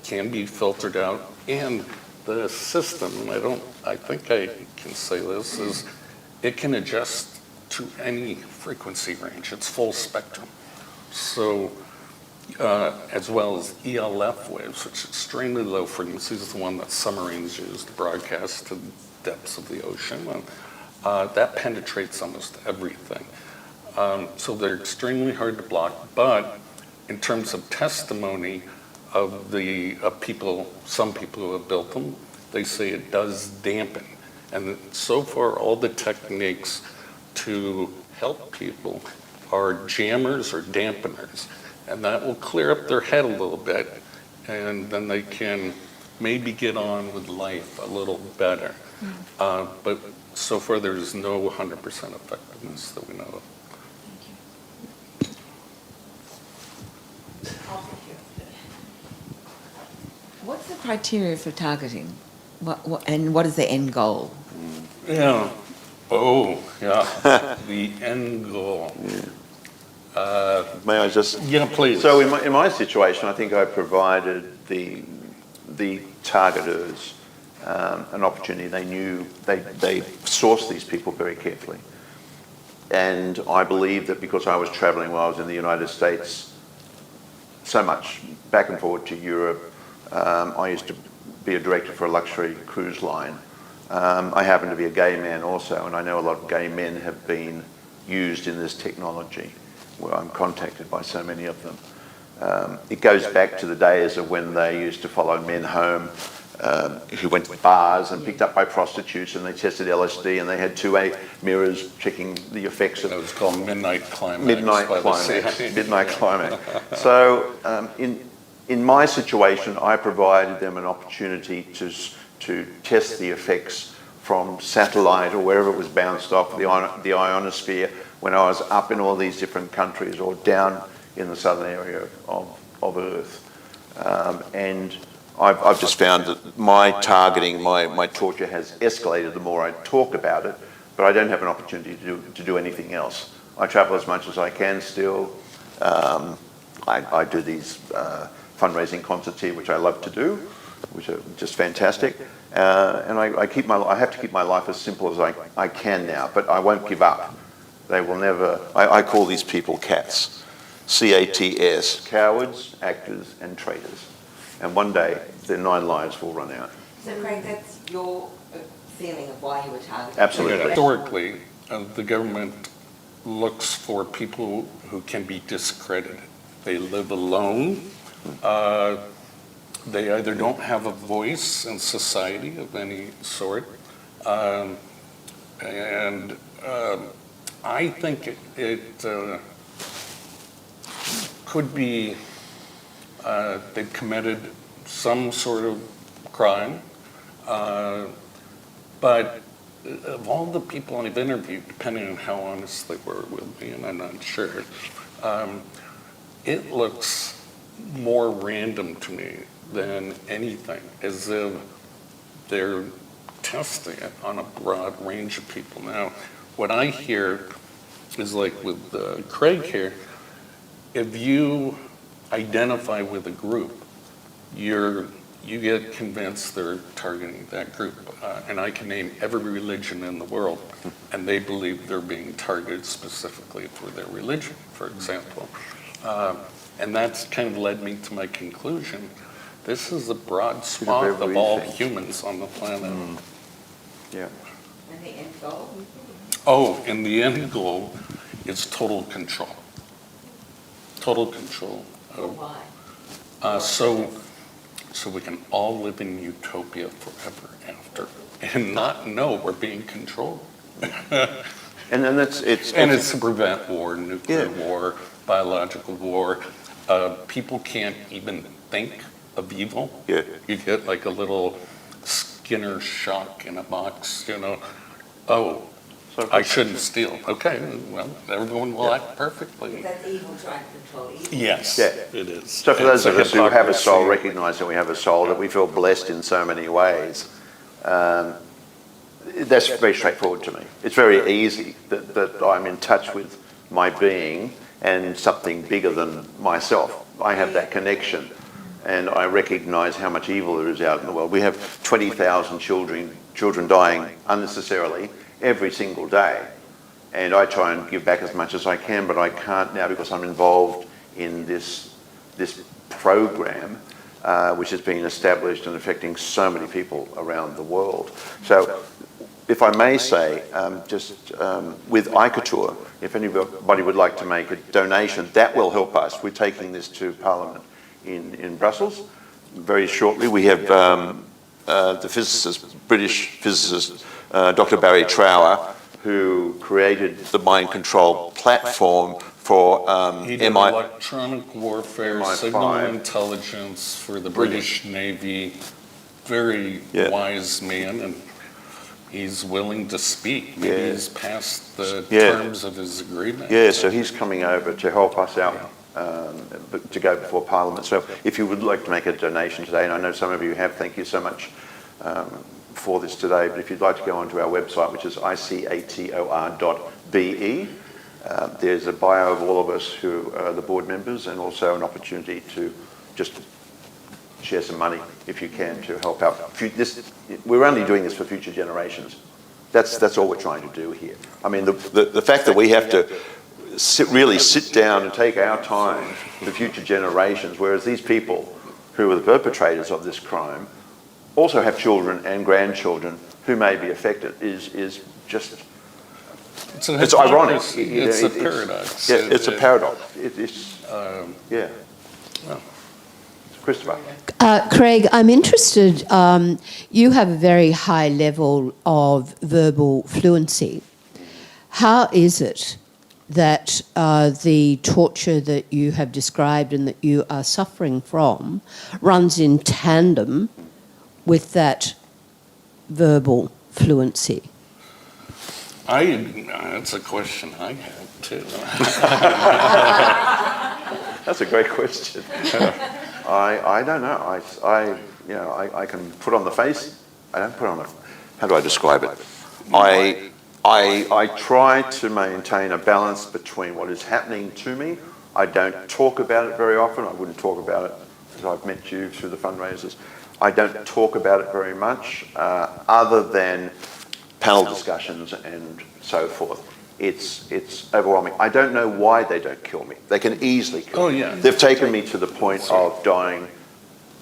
can be filtered out. And the system, and I think I can say this, is it can adjust to any frequency range. It's full spectrum. So, as well as ELF waves, which is extremely low frequencies, is the one that submarines use to broadcast to the depths of the ocean. And, that penetrates almost everything. So they're extremely hard to block, but in terms of testimony of the some people who have built them, they say it does dampen. And so far, all the techniques to help people are jammers or dampeners. And that will clear up their head a little bit, and then they can maybe get on with life a little better. But so far, there's no 100% effectiveness that we know of. What's the criteria for targeting? And what is the end goal? Yeah. Oh, yeah. The end goal. May I just? Yeah, please. So in my situation, I think I provided the targeters an opportunity. They knew, they sourced these people very carefully. And I believe that because I was traveling while I was in the United States so much back and forward to Europe, I used to be a director for a luxury cruise line. I happen to be a gay man also, and I know a lot of gay men have been used in this technology, where I'm contacted by so many of them. It goes back to the days of when they used to follow men home who went to bars and picked up by prostitutes, and they tested LSD, and they had 2A mirrors checking the effects of... It was called Midnight Climax. Midnight Climax. Midnight Climax. So in my situation, I provided them an opportunity to test the effects from satellite or wherever it was bounced off the ionosphere when I was up in all these different countries or down in the southern area of Earth. And I've just found that my targeting, my torture has escalated the more I talk about it, but I don't have an opportunity to do anything else. I travel as much as I can still. I do these fundraising concerts here, which I love to do, which are just fantastic. And I have to keep my life as simple as I can now, but I won't give up. They will never, I call these people cats. C-A-T-S, cowards, actors, and traitors. And one day, their 9 lives will run out. So, Craig, that's your feeling of why you were targeted? Absolutely. Historically, the government looks for people who can be discredited. They live alone. They either don't have a voice in society of any sort, and I think it could be they've committed some sort of crime, but of all the people I've interviewed, depending on how honest they were with me, and I'm not sure, it looks more random to me than anything, as if they're testing it on a broad range of people. Now, what I hear is like with Craig here, if you identify with a group, you get convinced they're targeting that group. And I can name every religion in the world, and they believe they're being targeted specifically for their religion, for example. And that's kind of led me to my conclusion. This is a broad swath of all humans on the planet. Yeah. And the end goal? Oh, and the end goal is total control. Total control. Why? So we can all live in utopia forever after and not know we're being controlled. And then it's to prevent war, nuclear war, biological war. people can't even think of evil. Yeah. You get like a little Skinner shock in a box, Oh, So I shouldn't steal. Okay, well, everyone will act perfectly. That's evil trying to control evil. Yes, Yeah. it is. So for those It's of us who have a soul, hypocrisy. recognise that we have a soul, that we feel blessed in so many ways, that's very straightforward to me. It's very easy that I'm in touch with my being and something bigger than myself. I have that connection, and I recognise how much evil there is out in the world. We have 20,000 children dying unnecessarily every single day, and I try and give back as much as I can, but I can't now because I'm involved in this program, which has been established and affecting so many people around the world. So, if I may say, with ICATUR, if anybody would like to make a donation, that will help us. We're taking this to Parliament in Brussels very shortly. We have the physicist, British physicist, Dr. Barry Trower, who created the mind control platform for He did electronic warfare, MI5. signal intelligence for the British Navy. Very wise man, and he's willing to speak. Maybe he's passed the terms of his agreement. Yeah, so he's coming over to help us out to go before Parliament. So if you would like to make a donation today, and I know some of you have, thank you so much for this today, but if you'd like to go onto our website, which is icator.be, there's a bio of all of us who are the board members, and also an opportunity to just share some money if you can to help out. We're only doing this for future generations. That's all we're trying to do here. I mean, the fact that we have to really sit down and take our time for future generations, whereas these people who are the perpetrators of this crime also have children and grandchildren who may be affected, is just... It's ironic. It's a paradox. Yeah, it's a paradox. Yeah. Well. Christopher. Craig, I'm interested, you have a very high level of verbal fluency. How is it that the torture that you have described and that you are suffering from runs in tandem with that verbal fluency? That's a question I have too. That's a great question. I don't know. I can put on the face. I don't put on the... How do I describe it? I try to maintain a balance between what is happening to me. I don't talk about it very often. I wouldn't talk about it because I've met you through the fundraisers. I don't talk about it very much, other than panel discussions and so forth. It's overwhelming. I don't know why they don't kill me. They can easily kill me. Yeah. They've taken me to the point of dying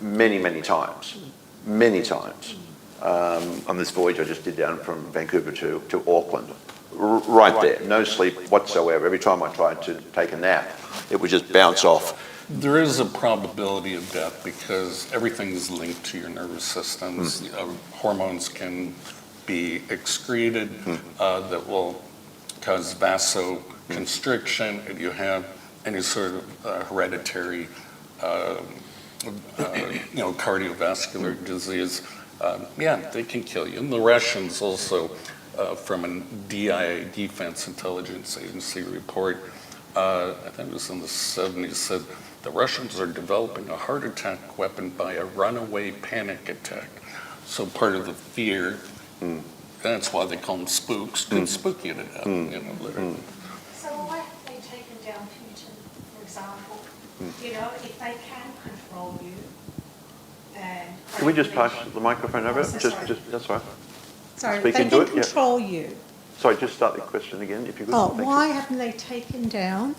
many, many times. Many times. On this voyage I just did down from Vancouver to Auckland. Right there. No sleep whatsoever. Every time I tried to take a nap, it would just bounce off. There is a probability of death because everything's linked to your nervous systems. Hormones can be excreted that will cause vasoconstriction. If you have any sort of hereditary, cardiovascular disease, they can kill you. And the Russians also, from a DIA, Defense Intelligence Agency report, I think it was in the 70s, said the Russians are developing a heart attack weapon by a runaway panic attack. So part of the fear, that's why they call them spooks, could spook you to death, literally. So why have they taken down Putin, for example? If they can control you and... Can we just pass the microphone over? That's all right. Sorry, Speak they into can it, yeah. control you. Sorry, just start the question again, if you could. Oh, Thank why you. haven't they taken down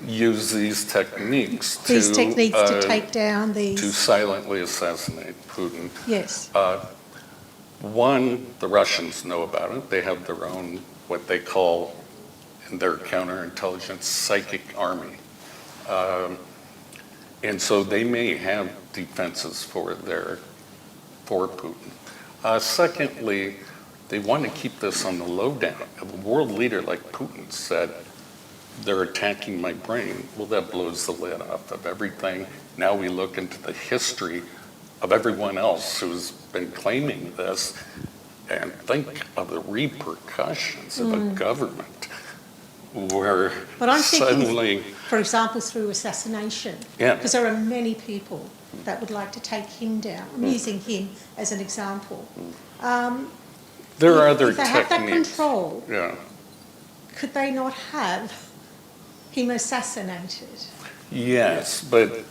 Use these techniques to take down these... to silently assassinate Putin. Yes. One, the Russians know about it. They have their own, what they call in their counterintelligence, psychic army. And so they may have defenses for Putin. Secondly, they want to keep this on the lowdown. A world leader like Putin said, they're attacking my brain. Well, that blows the lid off of everything. Now we look into the history of everyone else who's been claiming this and think of the repercussions of a government where But I'm suddenly, thinking, for example, through assassination. Yeah. Because there are many people that would like to take him down. I'm using him as an example. there are If other they have that techniques. control, Yeah. could they not have him assassinated? Yes, but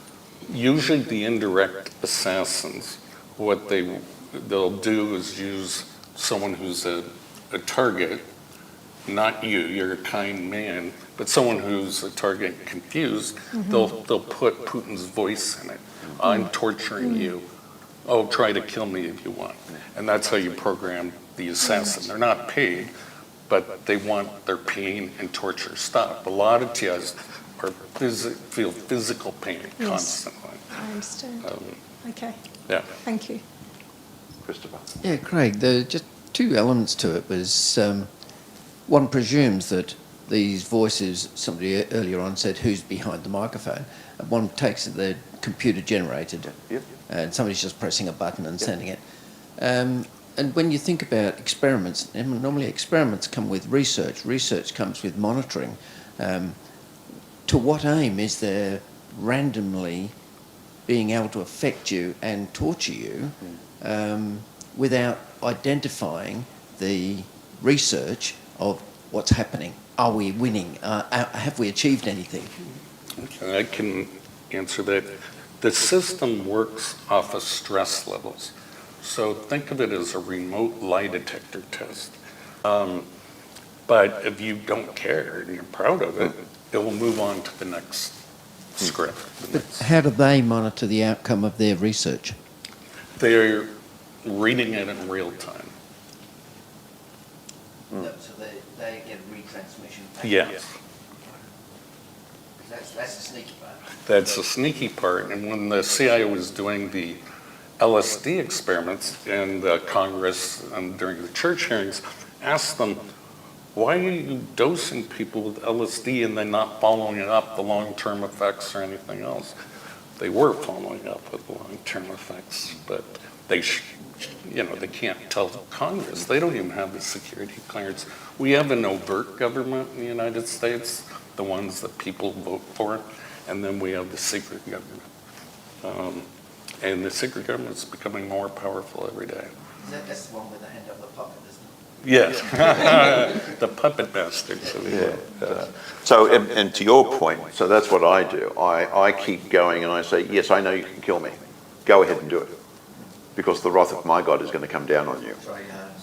usually the indirect assassins, what they'll do is use someone who's a target, not you, you're a kind man, but someone who's a target confused, they'll put Putin's voice in it. I'm torturing you. Oh, try to kill me if you want. And that's how you program the assassin. They're not paid, but they want their pain and torture stopped. A lot of TIs feel physical pain constantly. I understand. Okay, Yeah. thank you. Christopher. Yeah, Craig, there are just two elements to it. Was one presumes that these voices, somebody earlier on said, who's behind the microphone? And one takes it they're computer generated, Yep. and somebody's just pressing a button and sending it. And when you think about experiments, normally experiments come with research. Research comes with monitoring. To what aim is there randomly being able to affect you and torture you without identifying the research of what's happening? Are we winning? Have we achieved anything? Okay, I can answer that. The system works off of stress levels. So think of it as a remote lie detector test. But if you don't care and you're proud of it, it will move on to the next script. But how do they monitor the outcome of their research? They're reading it in real time. So they get a retransmission. Yes. That's the sneaky part. That's the sneaky part. And when the CIA was doing the LSD experiments in the Congress and during the church hearings, asked them, why are you dosing people with LSD and then not following it up, the long-term effects or anything else? They were following up with the long-term effects, but they can't tell Congress. They don't even have the security clearance. We have an overt government in the United States, the ones that people vote for, and then we have the secret government. And the secret government is becoming more powerful every day. That's the one with the hand of the puppet, isn't it? Yes, the puppet bastards. So, and to your point, so that's what I do. I keep going and I say, yes, I know you can kill me. Go ahead and do it. Because the wrath of my God is going to come down on you.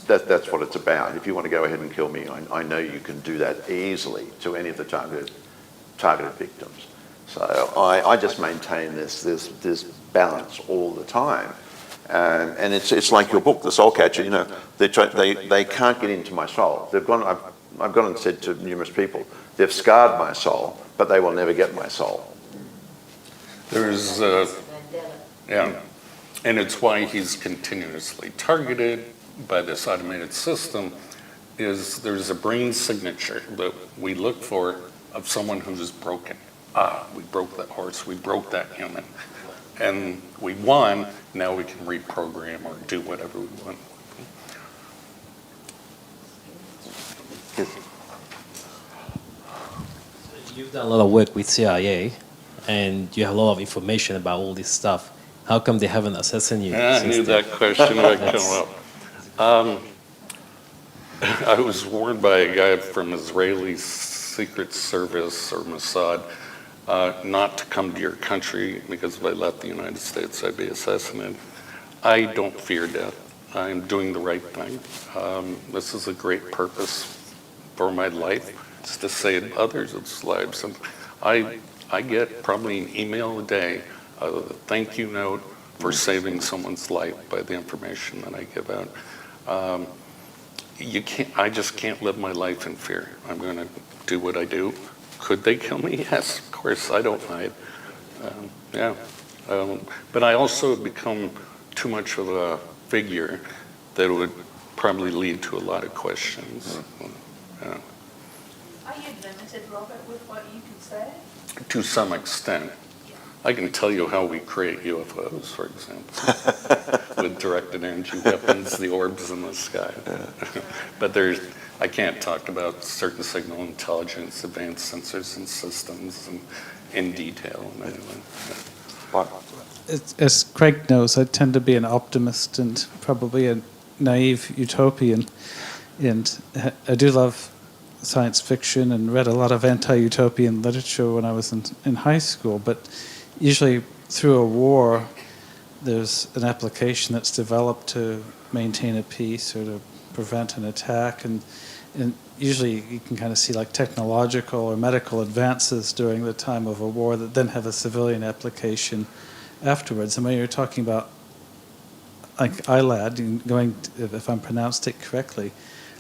That's what it's about. If you want to go ahead and kill me, I know you can do that easily to any of the targeted victims. So I just maintain this balance all the time. And it's like your book, The Soul Catcher, you know, they can't get into my soul. I've gone and said to numerous people, they've scarred my soul, but they will never get my soul. There's, yeah, and it's why he's continuously targeted by this automated system, is there's a brain signature that we look for of someone who's broken. We broke that horse, we broke that human. And we won, now we can reprogram or do whatever we want. You've done a lot of work with CIA, and you have a lot of information about all this stuff. How come they haven't assassinated you? Yeah, I knew that question would come up. I was warned by a guy from Israeli Secret Service or Mossad not to come to your country because if I left the United States, I'd be assassinated. I don't fear death. I'm doing the right thing. This is a great purpose for my life. It's to save others' lives. And I get probably an email a day, a thank you note for saving someone's life by the information that I give out. I just can't live my life in fear. I'm going to do what I do. Could they kill me? Yes, of course. I don't hide. But I also have become too much of a figure that would probably lead to a lot of questions. Are you limited, Robert, with what you can say? To some extent. I can tell you how we create UFOs, for example, with directed energy weapons, the orbs in the sky. But I can't talk about certain signal intelligence, advanced sensors and systems in detail. Anyway. As Craig knows, I tend to be an optimist and probably a naive utopian. And I do love science fiction and read a lot of anti-utopian literature when I was in high school. But usually through a war, there's an application that's developed to maintain a peace or to prevent an attack. And usually you can kind of see like technological or medical advances during the time of a war that then have a civilian application afterwards. And when you're talking about like ILAD, going, if I'm pronounced it correctly,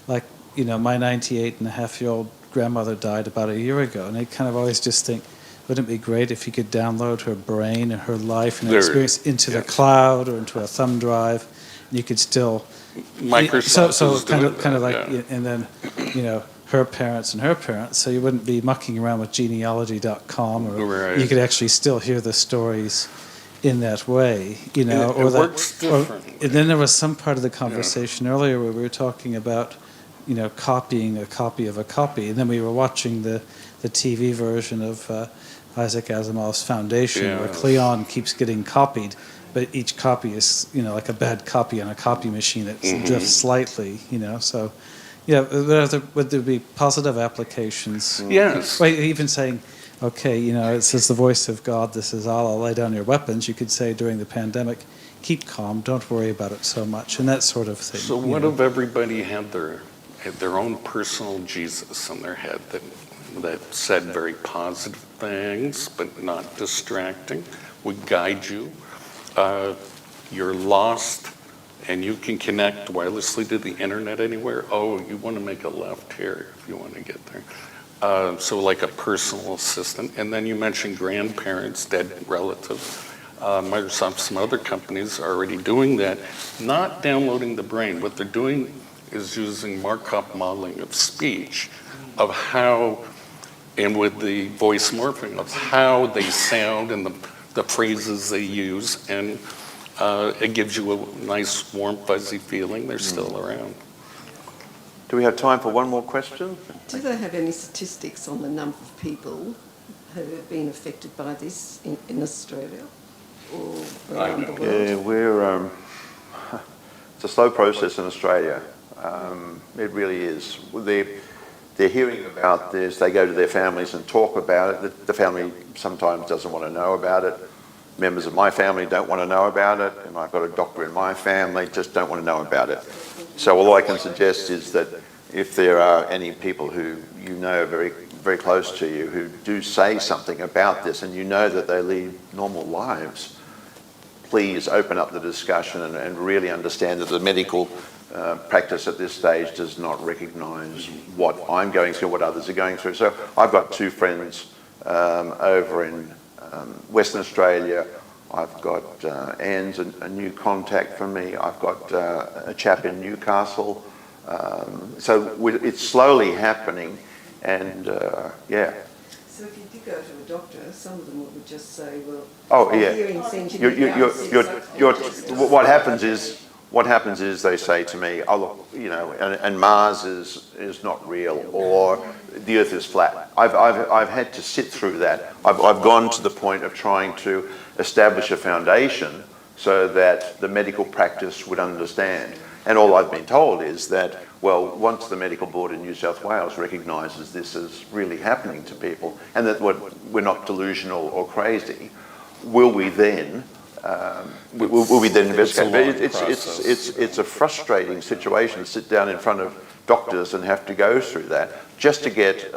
like, you know, my 98-and-a-half-year-old grandmother died about a year ago, and I kind of always just think, wouldn't it be great if you could download her brain and her life and her experience into the cloud or into a thumb drive, and you could still Microsoft so is kind doing of like, that, yeah. And then, you know, her parents and her parents, so you wouldn't be mucking around with genealogy.com, or Right. you could actually still hear the stories in that way, you know. It works differently. And then there was some part of the conversation earlier where we were talking about, you know, copying a copy of a copy, and then we were watching the TV version of Isaac Asimov's Foundation, where Cleon keeps getting copied, but each copy is, you know, like a bad copy on a copy machine that drifts slightly, you know. So, yeah, would there be positive applications? Yes. Well, even saying, okay, you know, this is the voice of God, this is Allah, lay down your weapons. You could say during the pandemic, keep calm, don't worry about it so much, and that sort of thing. So what if everybody had their own personal Jesus in their head that said very positive things, but not distracting, would guide you? You're lost, and you can connect wirelessly to the internet anywhere. Oh, you want to make a left here if you want to get there. So like a personal assistant. And then you mentioned grandparents, dead relatives. Microsoft, some other companies are already doing that, not downloading the brain. What they're doing is using Markov modeling of speech, of how, and with the voice morphing, of how they sound and the phrases they use, and it gives you a nice, warm, fuzzy feeling. They're still around. Do we have time for one more question? Do they have any statistics on the number of people who have been affected by this in Australia or around the world? Yeah, it's a slow process in Australia. It really is. They're hearing about this, they go to their families and talk about it. The family sometimes doesn't want to know about it. Members of my family don't want to know about it, and I've got a doctor in my family, just don't want to know about it. So all I can suggest is that if there are any people who you know very, very close to you who do say something about this and you know that they lead normal lives, please open up the discussion and really understand that the medical practice at this stage does not recognise what I'm going through, what others are going through. So I've got two friends over in Western Australia. I've got Anne's a new contact from me. I've got a chap in Newcastle. So it's slowly happening, and yeah. So if you did go to a doctor, some of them would just say, well, oh yeah, what happens is they say to me, oh look, you know, and Mars is not real, or the Earth is flat. I've had to sit through that. I've gone to the point of trying to establish a foundation so that the medical practice would understand. And all I've been told is that, well, once the Medical Board in New South Wales recognises this as really happening to people, and that we're not delusional or crazy, will we then investigate? It's a frustrating situation to sit down in front of doctors and have to go through that just to get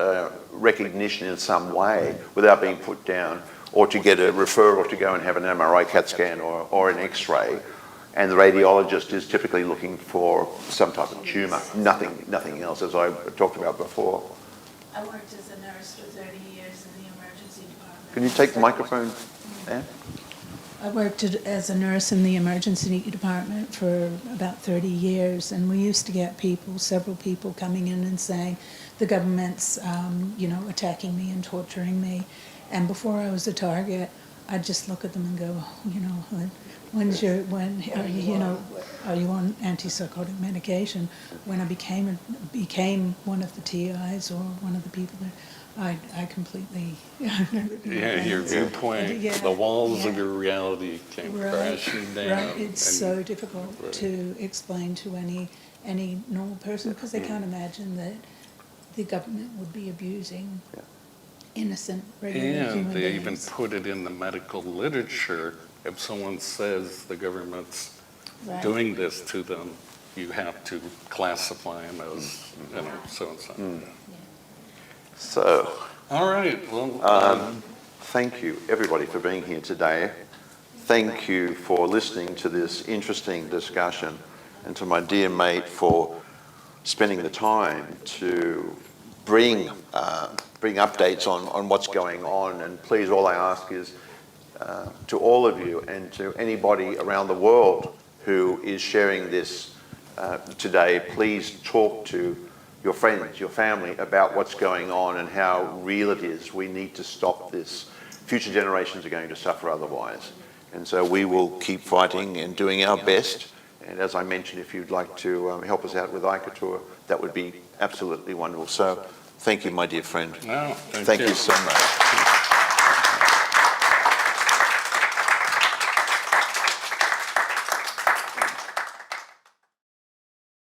recognition in some way without being put down, or to get a referral to go and have an MRI, CAT scan, or an X-ray. And the radiologist is typically looking for some type of tumour, nothing else, as I talked about before. I worked as a nurse for 30 years in the emergency department. Can you take the microphone, Anne? I worked as a nurse in the emergency department for about 30 years, and we used to get several people coming in and saying the government's, attacking me and torturing me. And before I was a target, I'd just look at them and go, are you on antipsychotic medication? When I became one of the TIs or one of the people that I completely... Yeah, your viewpoint, the walls of your reality came crashing down. Right, it's so difficult to explain to any normal person because they can't imagine that the government would be abusing innocent, regular human And they even beings. put it in the medical literature. If someone says the government's doing this to them, you have to classify them as, so-and-so. So, all right, well... thank you, everybody, for being here today. Thank you for listening to this interesting discussion, and to my dear mate for spending the time to bring updates on what's going on. And please, all I ask is to all of you and to anybody around the world who is sharing this today, please talk to your friends, your family about what's going on and how real it is. We need to stop this. Future generations are going to suffer otherwise. And so we will keep fighting and doing our best. And as I mentioned, if you'd like to help us out with ICATUR, that would be absolutely wonderful. So thank you, my dear friend. No, thank you so much.